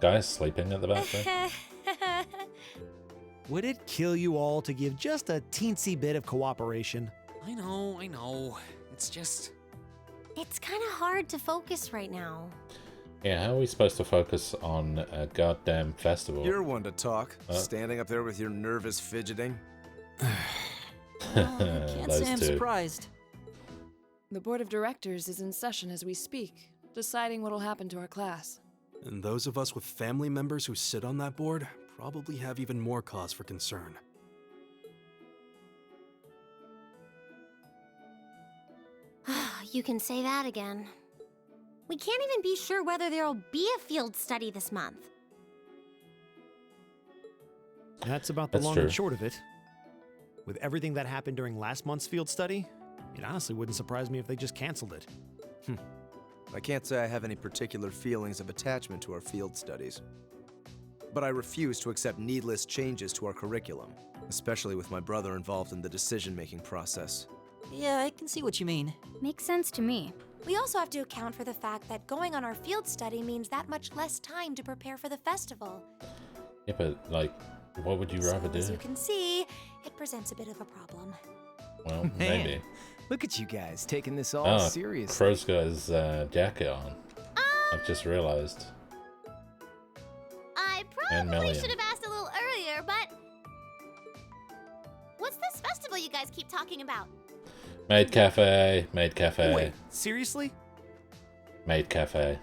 Guys sleeping at the back there? Would it kill you all to give just a teensy bit of cooperation? I know. It's just... It's kind of hard to focus right now. Yeah, how are we supposed to focus on a goddamn festival? You're one to talk, standing up there with your nervous fidgeting. Can't say I'm two. surprised. The board of directors is in session as we speak, deciding what'll happen to our class. And those of us with family members who sit on that board probably have even more cause for concern. You can say that again. We can't even be sure whether there'll be a field study this month. That's about the That's long true. and short of it. With everything that happened during last month's field study, it honestly wouldn't surprise me if they just canceled it. I can't say I have any particular feelings of attachment to our field studies. But I refuse to accept needless changes to our curriculum, especially with my brother involved in the decision-making process. Yeah, I can see what you mean. Makes sense to me. We also have to account for the fact that going on our field study means that much less time to prepare for the festival. Yeah, but, like, what would you rather As do? you can see, it presents a bit of a problem. Well, Man, maybe. Look at you guys taking this all Oh, seriously. Crow's got his jacket on. I've just realized. I And probably Million. should have asked a little earlier, but... What's this festival you guys keep talking about? Maid Café. Maid Café. Wait, seriously? Maid Café.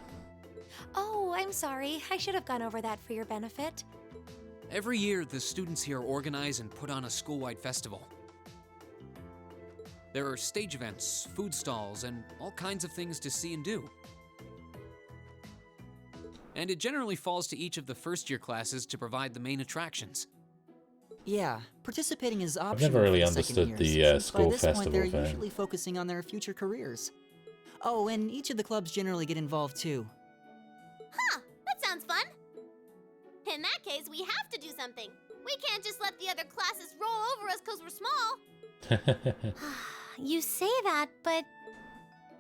Oh, I'm sorry. I should have gone over that for your benefit. Every year, the students here organize and put on a school-wide festival. There are stage events, food stalls, and all kinds of things to see and do. And it generally falls to each of the first-year classes to provide the main attractions. Yeah, participating is optional. never really for the second understood years, the since school by this festival point they're thing. usually focusing on their future careers. Oh, and each of the clubs generally get involved too. Huh, that sounds fun. In that case, we have to do something. We can't just let the other classes roll over us because we're small. You say that, but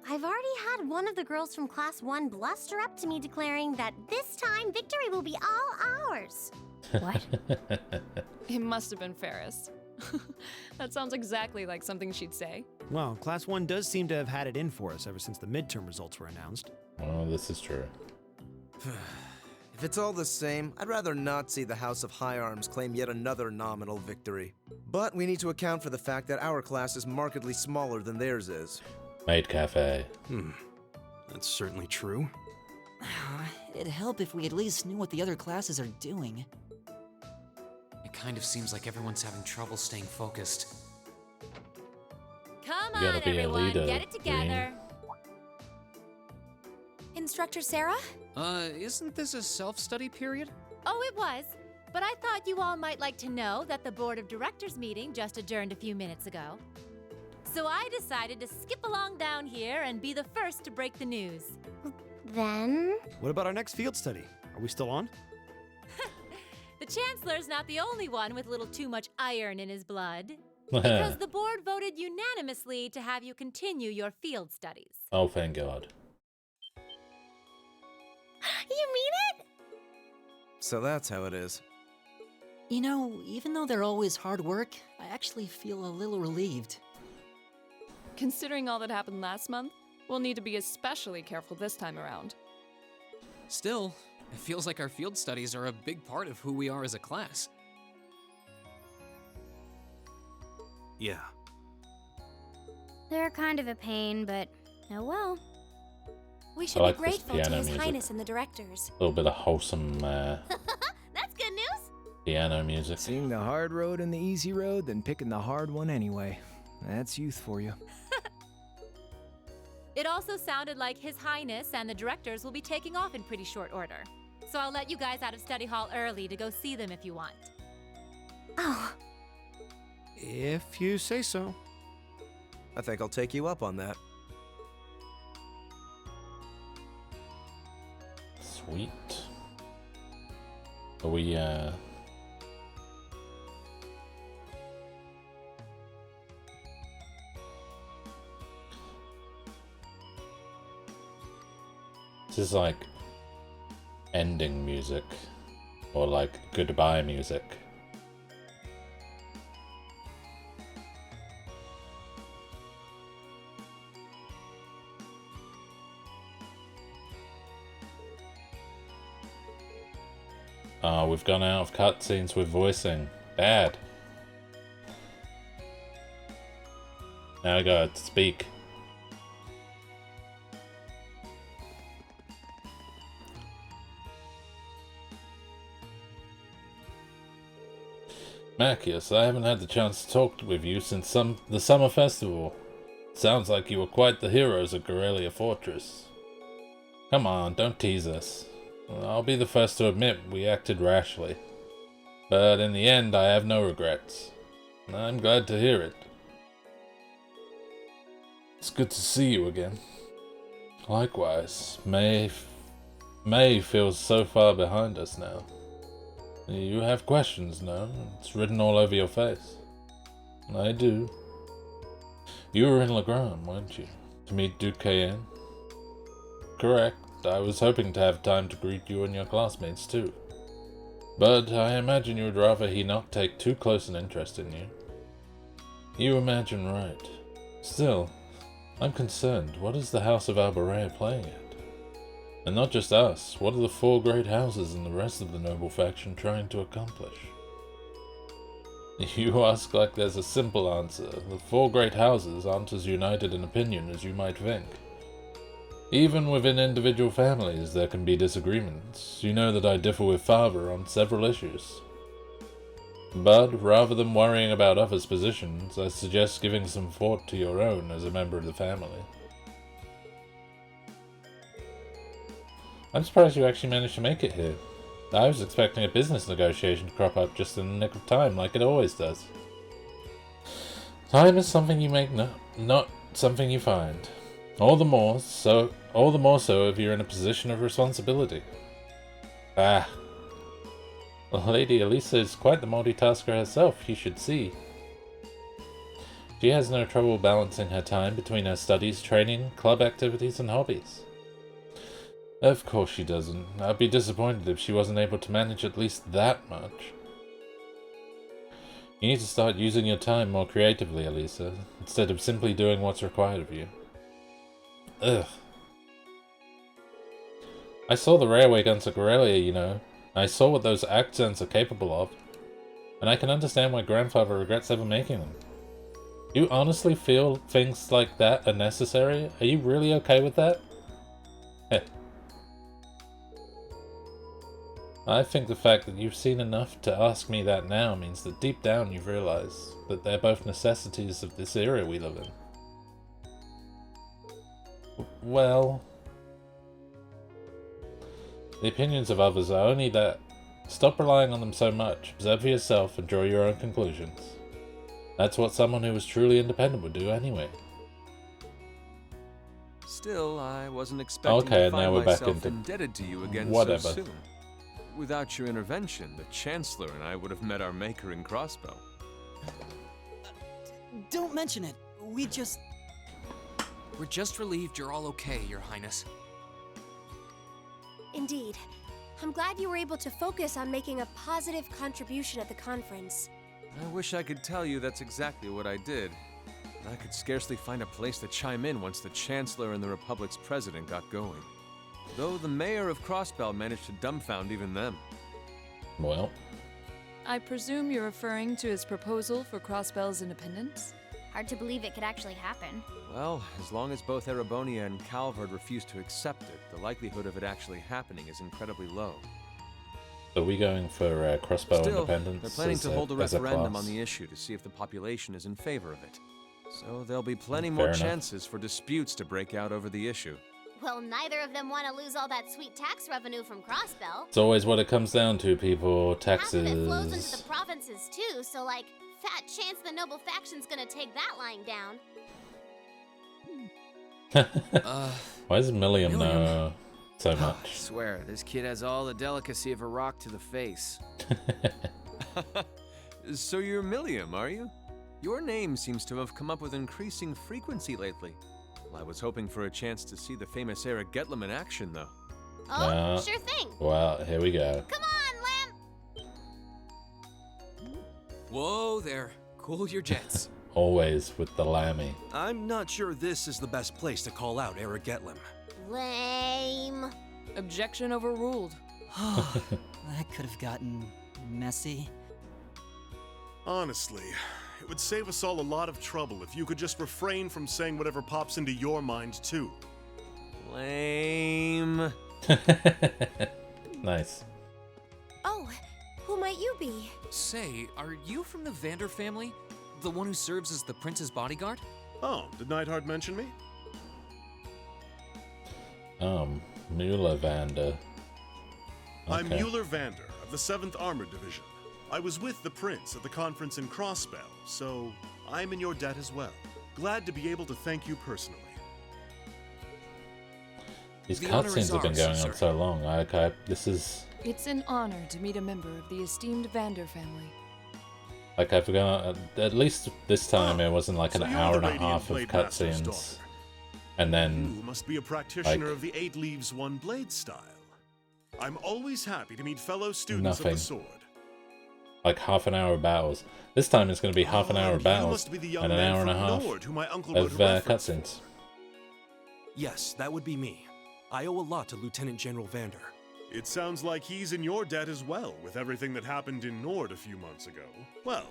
I've already had one of the girls from Class 1 bluster up to me declaring that this time victory will be all ours. What? It must have been Ferris. That sounds exactly like something she'd say. Well, Class 1 does seem to have had it in for us ever since the midterm results were announced. Oh, this is true. If it's all the same, I'd rather not see the House of High Arms claim yet another nominal victory. But we need to account for the fact that our class is markedly smaller than theirs is. Maid Café. That's certainly true. It'd help if we at least knew what the other classes are doing. It kind of seems like everyone's having trouble staying focused. Come You on, gotta be a everyone, leader, get it together. Instructor Sarah? Isn't this a self-study period? Oh, it was. But I thought you all might like to know that the Board of Directors meeting just adjourned a few minutes ago. So I decided to skip along down here and be the first to break the news. Then? What about our next field study? Are we still on? The Chancellor's not the only one with a little too much iron in his blood. Because the board voted unanimously to have you continue your field studies. Oh, thank God. You mean it? So that's how it is. You know, even though they're always hard work, I actually feel a little relieved. Considering all that happened last month, we'll need to be especially careful this time around. Still, it feels like our field studies are a big part of who we are as a class. Yeah. They're kind of a pain, but oh well. We should like be this grateful to piano His music. Highness and the directors. A little bit of wholesome That's good news. piano music. Seeing the hard road and the easy road, then picking the hard one anyway. That's youth for you. It also sounded like His Highness and the directors will be taking off in pretty short order. So I'll let you guys out of study hall early to go see them if you want. Oh. If you say so. I think I'll take you up on that. Sweet. Are we, This is like ending music, or like goodbye music. We've gone out of cutscenes with voicing. Bad. Now I gotta speak. Macius, I haven't had the chance to talk with you since the summer festival. Sounds like you were quite the heroes of Corellia Fortress. Come on, don't tease us. I'll be the first to admit we acted rashly. But in the end, I have no regrets. I'm glad to hear it. It's good to see you again. Likewise, May feels so far behind us now. You have questions now. It's written all over your face. I do. You were in Legrand, weren't you? To meet Duke Cayenne? Correct. I was hoping to have time to greet you and your classmates too. But I imagine you would rather he not take too close an interest in you. You imagine right. Still, I'm concerned. What is the House of Alberea playing at? And not just us, what are the 4 great houses and the rest of the noble faction trying to accomplish? You ask like there's a simple answer. The 4 great houses aren't as united in opinion as you might think. Even within individual families there can be disagreements. You know that I differ with Father on several issues. But rather than worrying about others' positions, I suggest giving some thought to your own as a member of the family. I'm surprised you actually managed to make it here. I was expecting a business negotiation to crop up just in the nick of time, like it always does. Time is something you make, not something you find. All the more so if you're in a position of responsibility. Ah. Lady Elisa is quite the multitasker herself, you should see. She has no trouble balancing her time between her studies, training, club activities, and hobbies. Of course she doesn't. I'd be disappointed if she wasn't able to manage at least that much. You need to start using your time more creatively, Elisa, instead of simply doing what's required of you. Ugh. I saw the railway guns at Corellia, you know. I saw what those accents are capable of. And I can understand why Grandfather regrets ever making them. Do you honestly feel things like that are necessary? Are you really okay with that? Heh. I think the fact that you've seen enough to ask me that now means that deep down you've realized that they're both necessities of this era we live in. Well, the opinions of others are only that. Stop relying on them so much, observe for yourself and draw your own conclusions. That's what someone who was truly independent would do anyway. Still, I wasn't expecting to find myself indebted to you again so soon. Without your intervention, the Chancellor and I would have met our maker in Crossbell. Don't mention it. We're just relieved you're all okay, Your Highness. Indeed. I'm glad you were able to focus on making a positive contribution at the conference. I wish I could tell you that's exactly what I did. But I could scarcely find a place to chime in once the Chancellor and the Republic's president got going. Though the mayor of Crossbell managed to dumbfound even them. Well. I presume you're referring to his proposal for Crossbell's independence? Hard to believe it could actually happen. Well, as long as both Erebonia and Calvard refuse to accept it, the likelihood of it actually happening is incredibly low. So are we going for Crossbell Still, independence? they're planning to hold a referendum class? on the issue to see if the population is in favor of it. So there'll be plenty Fair more enough. chances for disputes to break out over the issue. Well, neither of them want to lose all that sweet tax revenue from Crossbell. It's always what it comes down to, people. Half of it flows into Taxes. the provinces too, so like, fat chance the noble faction's gonna take that lying down. Why does Milliam know so I much? swear, this kid has all the delicacy of a rock to the face. So you're Milliam, are you? Your name seems to have come up with increasing frequency lately. Well, I was hoping for a chance to see the famous Eric Getlem in action, though. Oh, sure thing. Well, here we go. Come on, Lamb. Whoa there. Cool your jets. Always with the lammy. I'm not sure this is the best place to call out Eric Getlem. Lame. Objection overruled. That could have gotten messy. Honestly, it would save us all a lot of trouble if you could just refrain from saying whatever pops into your mind, too. Lame. Nice. Oh, who might you be? Say, are you from the Vander family? The one who serves as the prince's bodyguard? Oh, did Neidhart mention me? Mueller Vander. I'm Mueller Vander of the 7th Armored Division. I was with the prince at the conference in Crossbell, so I'm in your debt as well. Glad to be able to thank you personally. These The honor is cutscenes have been ours, going sir. on so long. This is It's an honor to meet a member of the esteemed Vander family. like I forgot. At least this time it wasn't like an So you're hour the and a Radiant half of Blade Master's cutscenes, daughter. and then You must be a practitioner of the 8 Leaves 1 Blade style. I'm always happy to meet fellow students Nothing. of the sword. like half an hour of battles. This time it's going to be half an hour of You battles must be the young and an man hour and a from half Nord who my uncle wrote of a reference for. cutscenes. Yes, that would be me. I owe a lot to Lieutenant General Vander. It sounds like he's in your debt as well, with everything that happened in Nord a few months ago. Well,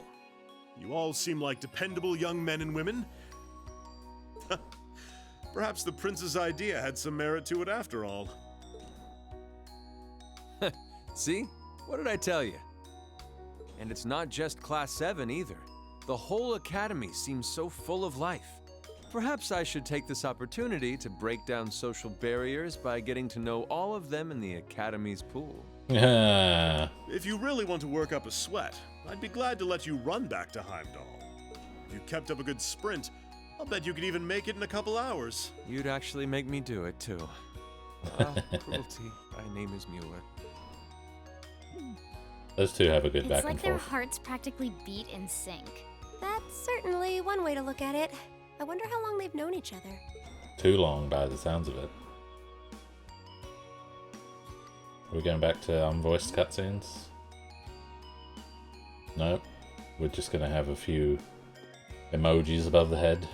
you all seem like dependable young men and women. Perhaps the prince's idea had some merit to it after all. See? What did I tell you? And it's not just Class 7 either. The whole academy seems so full of life. Perhaps I should take this opportunity to break down social barriers by getting to know all of them in the academy's pool. If you really want to work up a sweat, I'd be glad to let you run back to Heimdall. If you kept up a good sprint, I'll bet you could even make it in a couple hours. You'd actually make me do it, too. Ah, cruelty. My name is Mueller. Those two have a good It's back like and their forth. hearts practically beat in sync. That's certainly one way to look at it. I wonder how long they've known each other. Too long by the sounds of it. Are we going back to unvoiced cutscenes? Nope. We're just gonna have a few emojis above the head.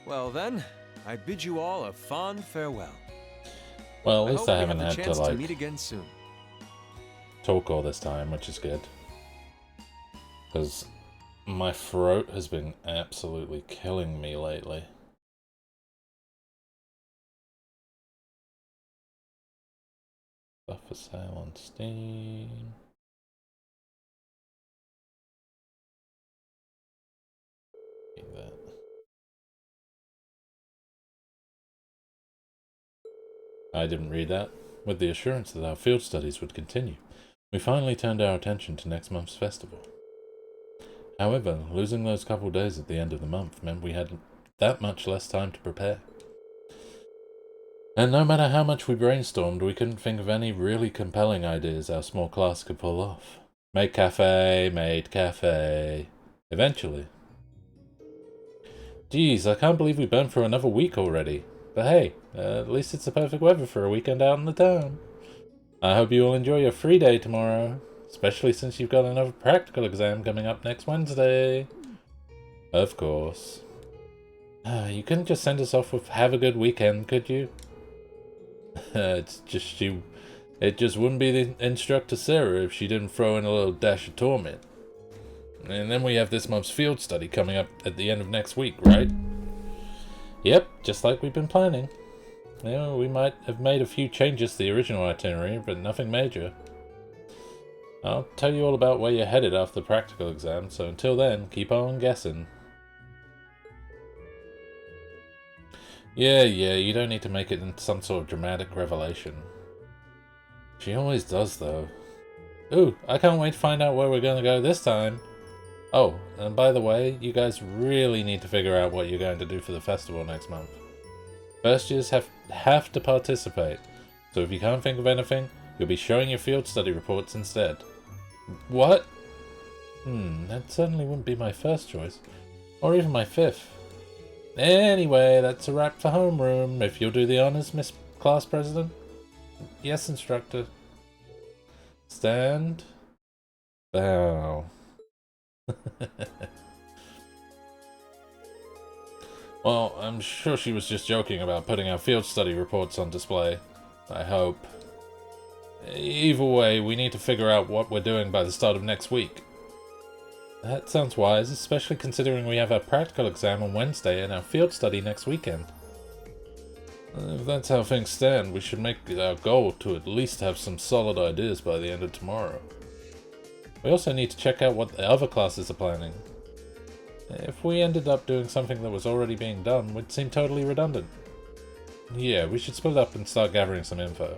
Well then, I bid you all a fond farewell. Well, at least hope I we haven't have had the to chance to like meet again soon. talk all this time, which is good. Because my throat has been absolutely killing me lately. Stuff for sale on Steam. Need that. I didn't read that. With the assurance that our field studies would continue, we finally turned our attention to next month's festival. However, losing those couple days at the end of the month meant we had that much less time to prepare. And no matter how much we brainstormed, we couldn't think of any really compelling ideas our small class could pull off. Maid Café. Eventually. Geez, I can't believe we burned for another week already. But hey, at least it's the perfect weather for a weekend out in the town. I hope you all enjoy your free day tomorrow, especially since you've got another practical exam coming up next Wednesday. Of course. You couldn't just send us off with "have a good weekend," could you? It just wouldn't be the instructor Sarah if she didn't throw in a little dash of torment. And then we have this month's field study coming up at the end of next week, right? Yep, just like we've been planning. We might have made a few changes to the original itinerary, but nothing major. I'll tell you all about where you're headed after the practical exam, so until then, keep on guessing. Yeah, you don't need to make it into some sort of dramatic revelation. She always does, though. Ooh, I can't wait to find out where we're gonna go this time. Oh, and by the way, you guys really need to figure out what you're going to do for the festival next month. First years have to participate, so if you can't think of anything, you'll be showing your field study reports instead. What? That certainly wouldn't be my first choice, or even my fifth. Anyway, that's a wrap for homeroom. If you'll do the honors, Miss Class President. Yes, instructor. Stand. Bow. Well, I'm sure she was just joking about putting our field study reports on display. I hope. Either way, we need to figure out what we're doing by the start of next week. That sounds wise, especially considering we have our practical exam on Wednesday and our field study next weekend. If that's how things stand, we should make it our goal to at least have some solid ideas by the end of tomorrow. We also need to check out what the other classes are planning. If we ended up doing something that was already being done, it would seem totally redundant. Yeah, we should split up and start gathering some info.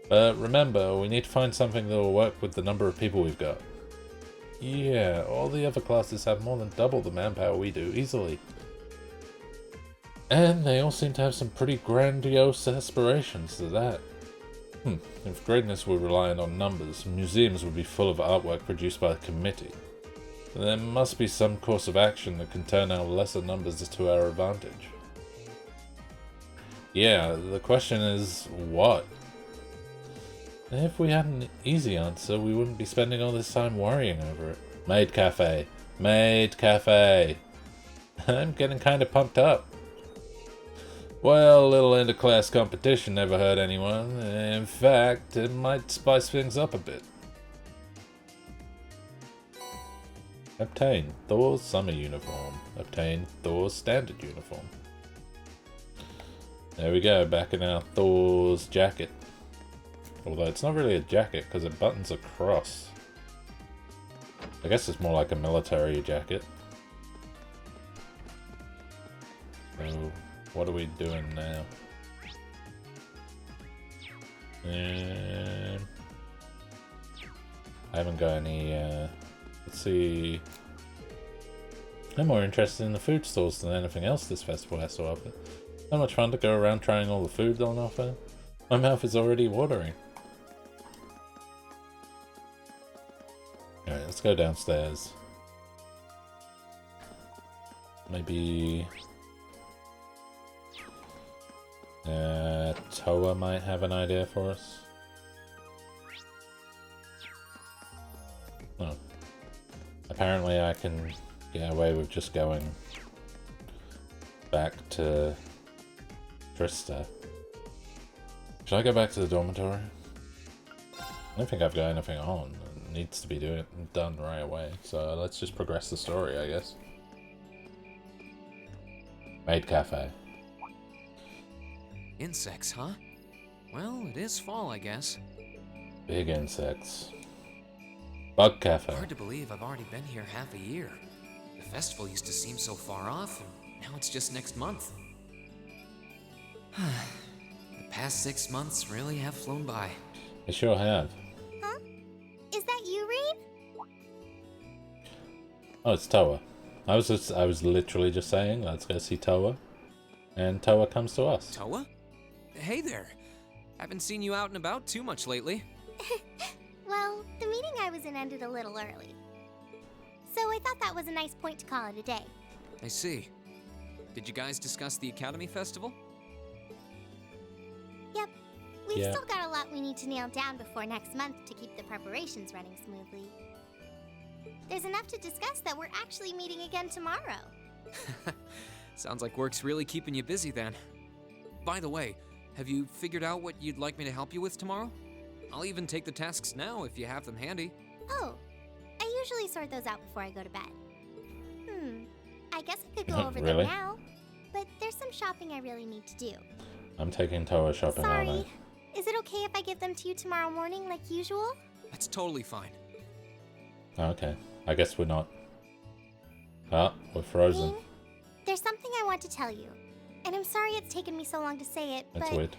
But remember, we need to find something that will work with the number of people we've got. Yeah, all the other classes have more than double the manpower we do, easily. And they all seem to have some pretty grandiose aspirations to that. If greatness were reliant on numbers, museums would be full of artwork produced by the committee. There must be some course of action that can turn our lesser numbers to our advantage. Yeah, the question is, what? If we had an easy answer, we wouldn't be spending all this time worrying over it. Maid Café. Maid Café. I'm getting kind of pumped up. Well, a little inter-class competition never hurt anyone. In fact, it might spice things up a bit. Obtain Thor's summer uniform. Obtain Thor's standard uniform. There we go, back in our Thor's jacket. Although it's not really a jacket because it buttons across. I guess it's more like a military jacket. So, what are we doing now? I haven't got any, let's see. I'm more interested in the food stores than anything else this festival has to offer. So much fun to go around trying all the food on offer. My mouth is already watering. Alright, let's go downstairs. Maybe... Towa might have an idea for us. Oh. Apparently I can get away with just going back to Trista. Should I go back to the dormitory? I don't think I've got anything on. It needs to be done right away. So let's just progress the story, I guess. Maid Café. Insects, huh? Well, it is fall, I guess. Big insects. Bug Cafe. Hard to believe I've already been here half a year. The festival used to seem so far off, and now it's just next month. The past 6 months really have flown by. They sure have. Huh? Is that you, Reed? Oh, it's Towa. I was literally just saying, let's go see Towa. And Towa comes to us. Towa? Hey there. Haven't seen you out and about too much lately. Well, the meeting I was in ended a little early. So I thought that was a nice point to call it a day. I see. Did you guys discuss the Academy Festival? Yep. We've still got a lot we need to nail down before next month to keep the preparations running smoothly. there's enough to discuss that we're actually meeting again tomorrow. Sounds like work's really keeping you busy then. By the way, have you figured out what you'd like me to help you with tomorrow? I'll even take the tasks now if you have them handy. Oh, I usually sort those out before I go to bed. I guess I could go over them Really? now, but there's some shopping I really need to do. I'm taking Towa shopping all Sorry, night. is it okay if I give them to you tomorrow morning like usual? That's totally fine. Okay, I guess we're not. Ah, we're frozen. Ming, there's something I want to tell you, and I'm sorry it's taken me so long to say it, That's but weird.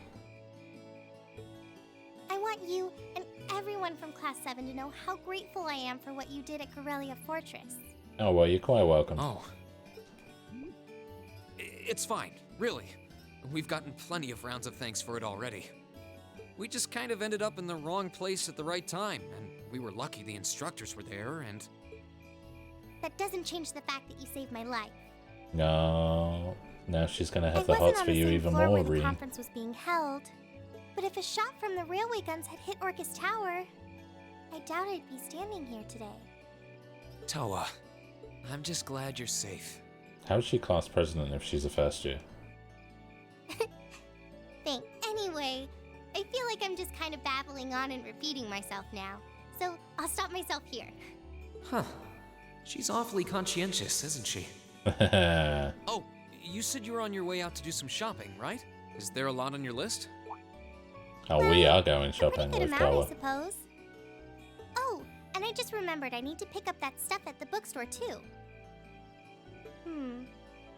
I want you and everyone from Class 7 to know how grateful I am for what you did at Corellia Fortress. Oh, well, you're quite welcome. Oh. It's fine, really. We've gotten plenty of rounds of thanks for it already. We just kind of ended up in the wrong place at the right time, and we were lucky the instructors were there, and... That doesn't change the fact that you saved my life. No. Now she's gonna have I the wasn't hots on for the you same even floor more, where the Reen. conference was being held, but if a shot from the railway guns had hit Orcus Tower, I doubt I'd be standing here today. Towa, I'm just glad you're safe. How's she class president if she's a first year? Thanks. Anyway, I feel like I'm just kind of babbling on and repeating myself now, so I'll stop myself here. Huh. She's awfully conscientious, isn't she? Oh, you said you were on your way out to do some shopping, right? Is there a lot on your list? Oh, we are going shopping Good with amount, I Towa. suppose. Oh, and I just remembered I need to pick up that stuff at the bookstore too.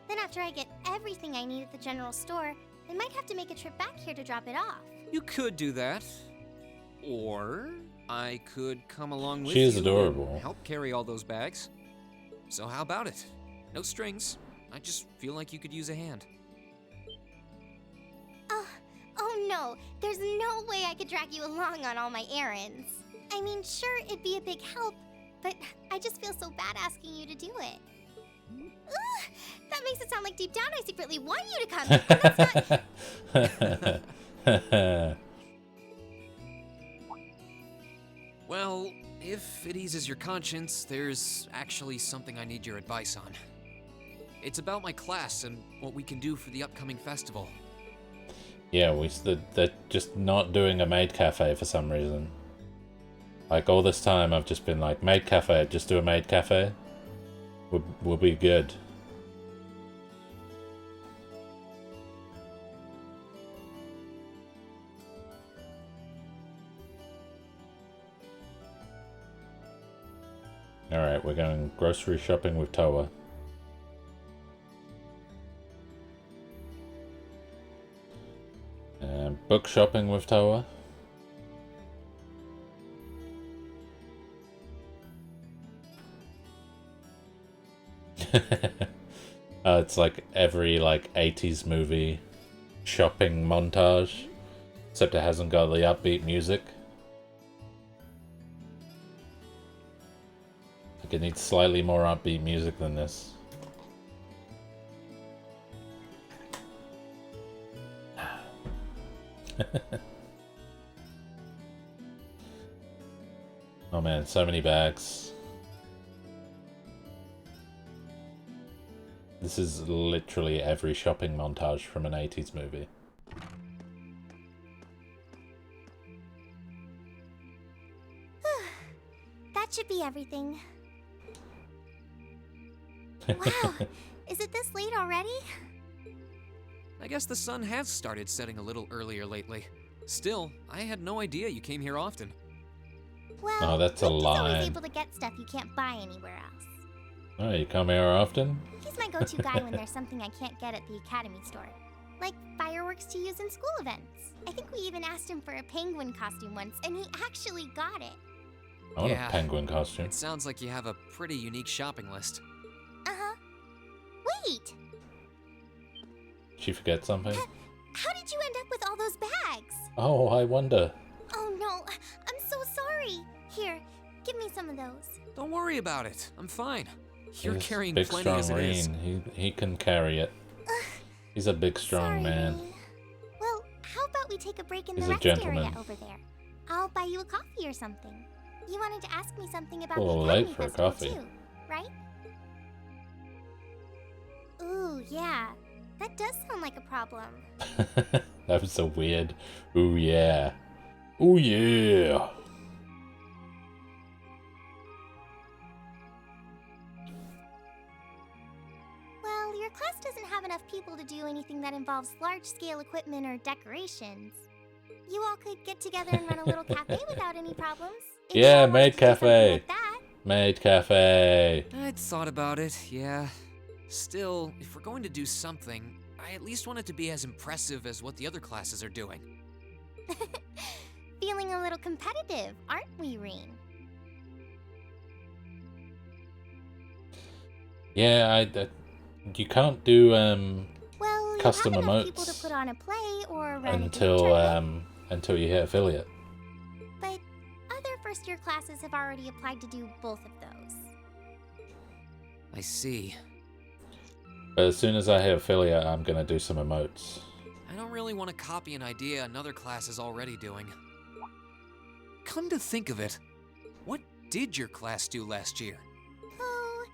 Then after I get everything I need at the general store, I might have to make a trip back here to drop it off. You could do that. Or I could come along with She is you adorable. and help carry all those bags. So how about it? No strings. I just feel like you could use a hand. Oh no, there's no way I could drag you along on all my errands. I mean, sure, it'd be a big help, but I just feel so bad asking you to do it. Ugh, that makes it sound like deep down I secretly want you to come, and that's not... Well, if it eases your conscience, there's actually something I need your advice on. It's about my class and what we can do for the upcoming festival. Yeah, they're just not doing a Maid Café for some reason. Like, all this time I've just been like, Maid Café, just do a Maid Café. We'll be good. Alright, we're going grocery shopping with Towa. And book shopping with Towa. It's like every 80s movie shopping montage, except it hasn't got the upbeat music. Like, it needs slightly more upbeat music than this. Oh man, so many bags. This is literally every shopping montage from an 80s movie. That should be everything. Wow, is it this late already? I guess the sun has started setting a little earlier lately. Still, I had no idea you came here often. Well, Oh, that's a Nick is always line. able to get stuff you can't buy anywhere else. Oh, you come here often? He's my go-to guy when there's something I can't get at the Academy store. Like fireworks to use in school events. I think we even asked him for a penguin costume once, and he actually got it. I want a penguin costume. It sounds like you have a pretty unique shopping list. Uh-huh. Wait! She forget something? How did you end up with all those bags? Oh, I wonder. Oh no, I'm so sorry. Here, give me some of those. Don't worry about it. I'm fine. You're He's carrying big, plenty strong as it is. Reen. He can carry it. He's a big, strong man. Well, how about we take a break in He's the a rest area gentleman. over there? I'll buy you a coffee or something. You wanted to ask me something about A the little Academy late for a Festival coffee. too, right? Ooh, yeah. That does sound like a problem. That was so weird. Ooh yeah. Ooh yeah. Well, your class doesn't have enough people to do anything that involves large-scale equipment or decorations. You all could get together and run a little cafe without any problems. If you Yeah, all wanted Maid to do something Café. like that. Maid Café. I'd thought about it, yeah. Still, if we're going to do something, I at least want it to be as impressive as what the other classes are doing. Feeling a little competitive, aren't we, Reen? Yeah, you can't do Well, you custom have enough people to emotes put on a play or run a tournament, until you hit affiliate. but other first-year classes have already applied to do both of those. I see. But as soon as I hit affiliate, I'm gonna do some emotes. I don't really want to copy an idea another class is already doing. Come to think of it, what did your class do last year? Oh,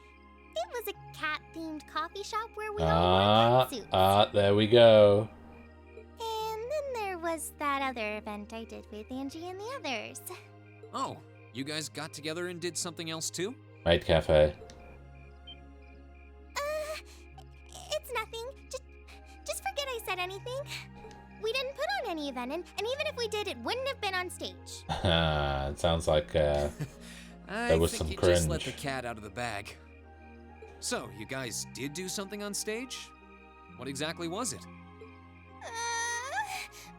it was a cat-themed coffee shop where we all wore pantsuits. There we go. And then there was that other event I did with Angie and the others. Oh, you guys got together and did something else too? Maid Café. It's nothing. Just forget I said anything. We didn't put on any event, and even if we did, it wouldn't have been on stage. It sounds like there was some you cringe. just let the cat out of the bag. So, you guys did do something on stage? What exactly was it?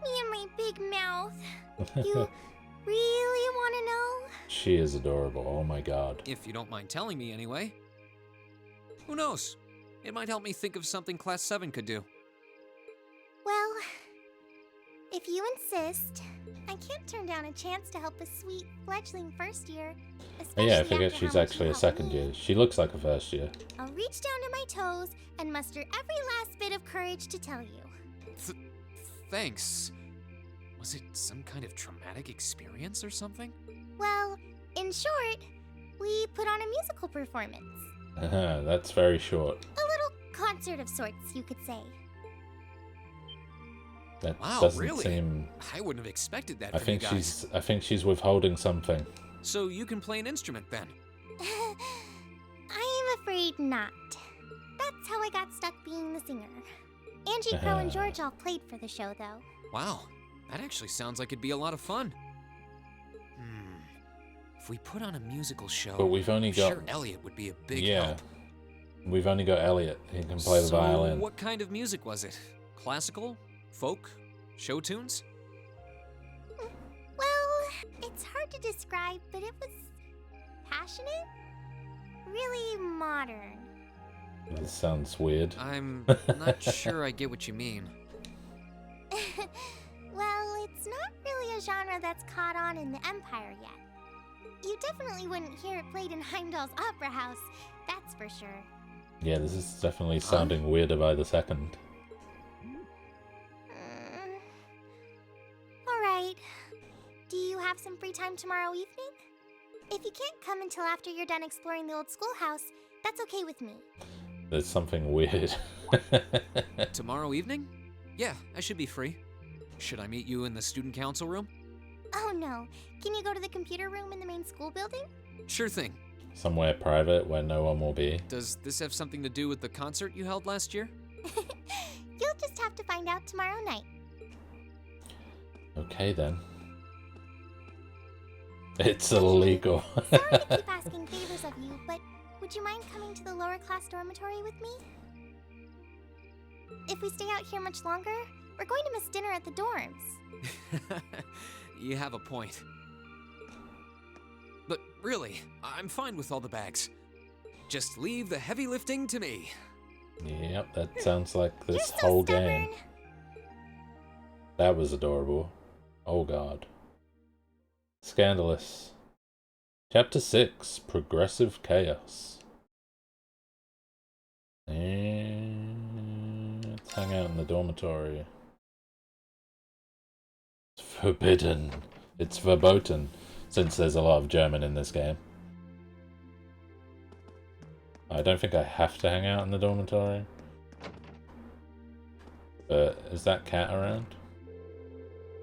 Me and my big mouth. You really want to know? She is adorable. Oh my god. If you don't mind telling me anyway. Who knows? It might help me think of something Class 7 could do. Well, if you insist, I can't turn down a chance to help a sweet fledgling first year. Oh, yeah, I especially forget after she's how much actually you a helped second me. year. She looks like a first year. I'll reach down to my toes and muster every last bit of courage to tell you. Thanks. Was it some kind of traumatic experience or something? Well, in short, we put on a musical performance. That's very short. A little concert of sorts, you could say. That Wow, doesn't really? seem. I wouldn't have expected that I from you think guys. I think she's withholding something. So you can play an instrument then? I'm afraid not. That's how I got stuck being the singer. Angie, Crow, and George all played for the show, though. Wow, that actually sounds like it'd be a lot of fun. If we put on a musical show, But we've only I'm got. sure Elliot would be a big Yeah. help. We've only got Elliot. He can play the So violin. what kind of music was it? Classical? Folk? Show tunes? Well, it's hard to describe, but it was passionate, really modern. This sounds weird. I'm not sure I get what you mean. Well, it's not really a genre that's caught on in the Empire yet. You definitely wouldn't hear it played in Heimdall's Opera House, that's for sure. Yeah, this is definitely sounding weirder by the second. Alright. Do you have some free time tomorrow evening? If you can't come until after you're done exploring the old schoolhouse, that's okay with me. There's something weird. Tomorrow evening? Yeah, I should be free. Should I meet you in the student council room? Oh no. Can you go to the computer room in the main school building? Sure thing. Somewhere private where no one will be. Does this have something to do with the concert you held last year? You'll just have to find out tomorrow night. Okay then. It's illegal. Sorry to keep asking favors of you, but would you mind coming to the lower class dormitory with me? If we stay out here much longer, we're going to miss dinner at the dorms. You have a point. But really, I'm fine with all the bags. Just leave the heavy lifting to me. Yep, that sounds like this You're so whole stubborn. game. That was adorable. Oh god. Scandalous. Chapter 6, Progressive Chaos. And let's hang out in the dormitory. It's forbidden. It's verboten. since there's a lot of German in this game. I don't think I have to hang out in the dormitory. But is that cat around?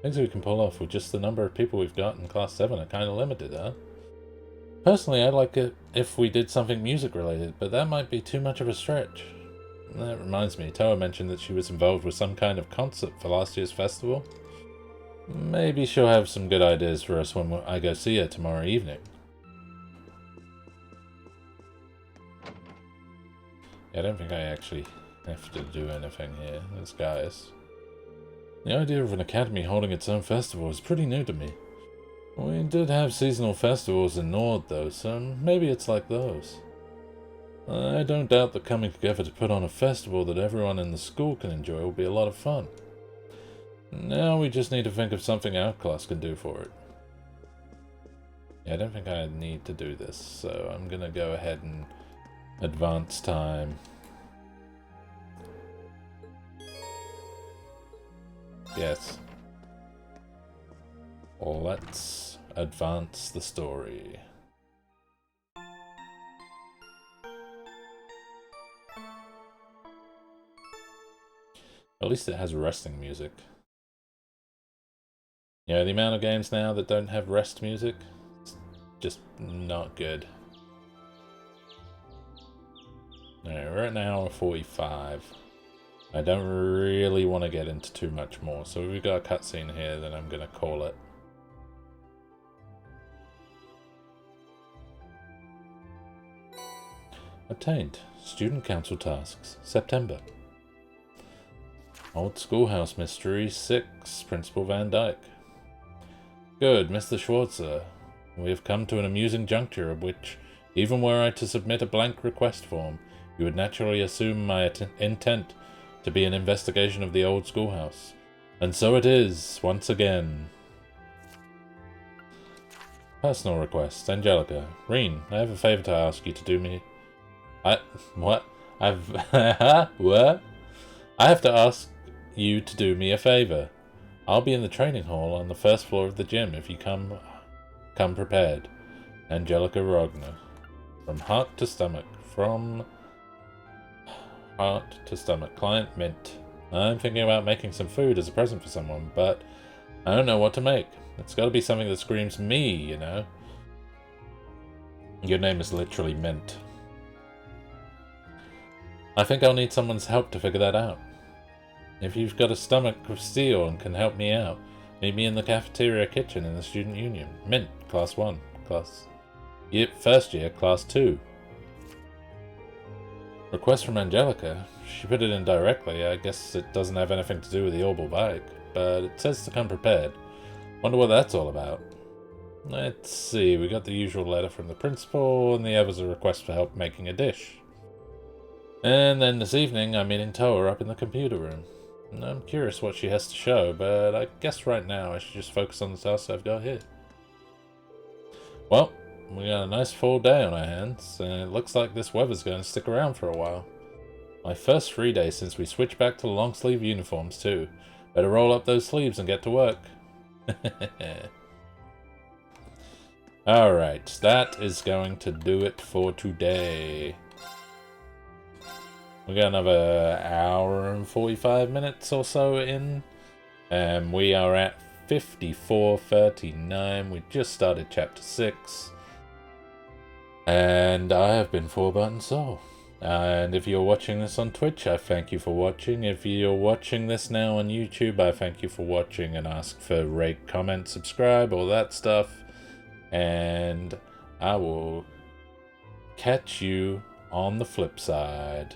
Things we can pull off with just the number of people we've got in Class 7 are kind of limited, huh? Personally, I'd like it if we did something music related, but that might be too much of a stretch. That reminds me, Towa mentioned that she was involved with some kind of concert for last year's festival. Maybe she'll have some good ideas for us when I go see her tomorrow evening. Yeah, I don't think I actually have to do anything here. There's guys. The idea of an academy holding its own festival is pretty new to me. We did have seasonal festivals in Nord though, so maybe it's like those. I don't doubt that coming together to put on a festival that everyone in the school can enjoy will be a lot of fun. Now we just need to think of something our class can do for it. Yeah, I don't think I need to do this, so I'm gonna go ahead and advance time. Yes. Let's advance the story. At least it has resting music. Yeah, the amount of games now that don't have rest music, it's just not good. Alright, we're at an hour 45. I don't really want to get into too much more, so if we've got a cutscene here, then I'm going to call it. Obtained. Student Council Tasks. September. Old Schoolhouse Mystery 6. Principal Van Dyke. Good, Mr. Schwarzer. We have come to an amusing juncture of which, even were I to submit a blank request form, you would naturally assume my intent to be an investigation of the old schoolhouse. And so it is, once again. Personal request. Angelica. Reen, I have a favor to ask you to do me... What? What? I have to ask you to do me a favor. I'll be in the training hall on the first floor of the gym if you come prepared. Angelica Rogner. From heart to stomach. From heart to stomach. Client Mint. I'm thinking about making some food as a present for someone, but I don't know what to make. It's got to be something that screams me, you know. Your name is literally Mint. I think I'll need someone's help to figure that out. If you've got a stomach of steel and can help me out, meet me in the cafeteria kitchen in the student union. Mint, class 1, first year, class 2. Request from Angelica. She put it in directly. I guess it doesn't have anything to do with the Orbital bike, but it says to come prepared. Wonder what that's all about. Let's see, we got the usual letter from the principal, and the other's a request for help making a dish. And then this evening, I'm meeting Towa up in the computer room. I'm curious what she has to show, but I guess right now I should just focus on the tasks I've got here. Well, we got a nice full day on our hands, and it looks like this weather's going to stick around for a while. My first free day since we switched back to long sleeve uniforms too. Better roll up those sleeves and get to work. Alright, that is going to do it for today. We got another hour and 45 minutes or so in. And we are at 54:39. We just started chapter 6. And I have been Thwart Soul. And if you're watching this on Twitch, I thank you for watching. If you're watching this now on YouTube, I thank you for watching and ask for rate, comment, subscribe, all that stuff. And I will catch you on the flip side.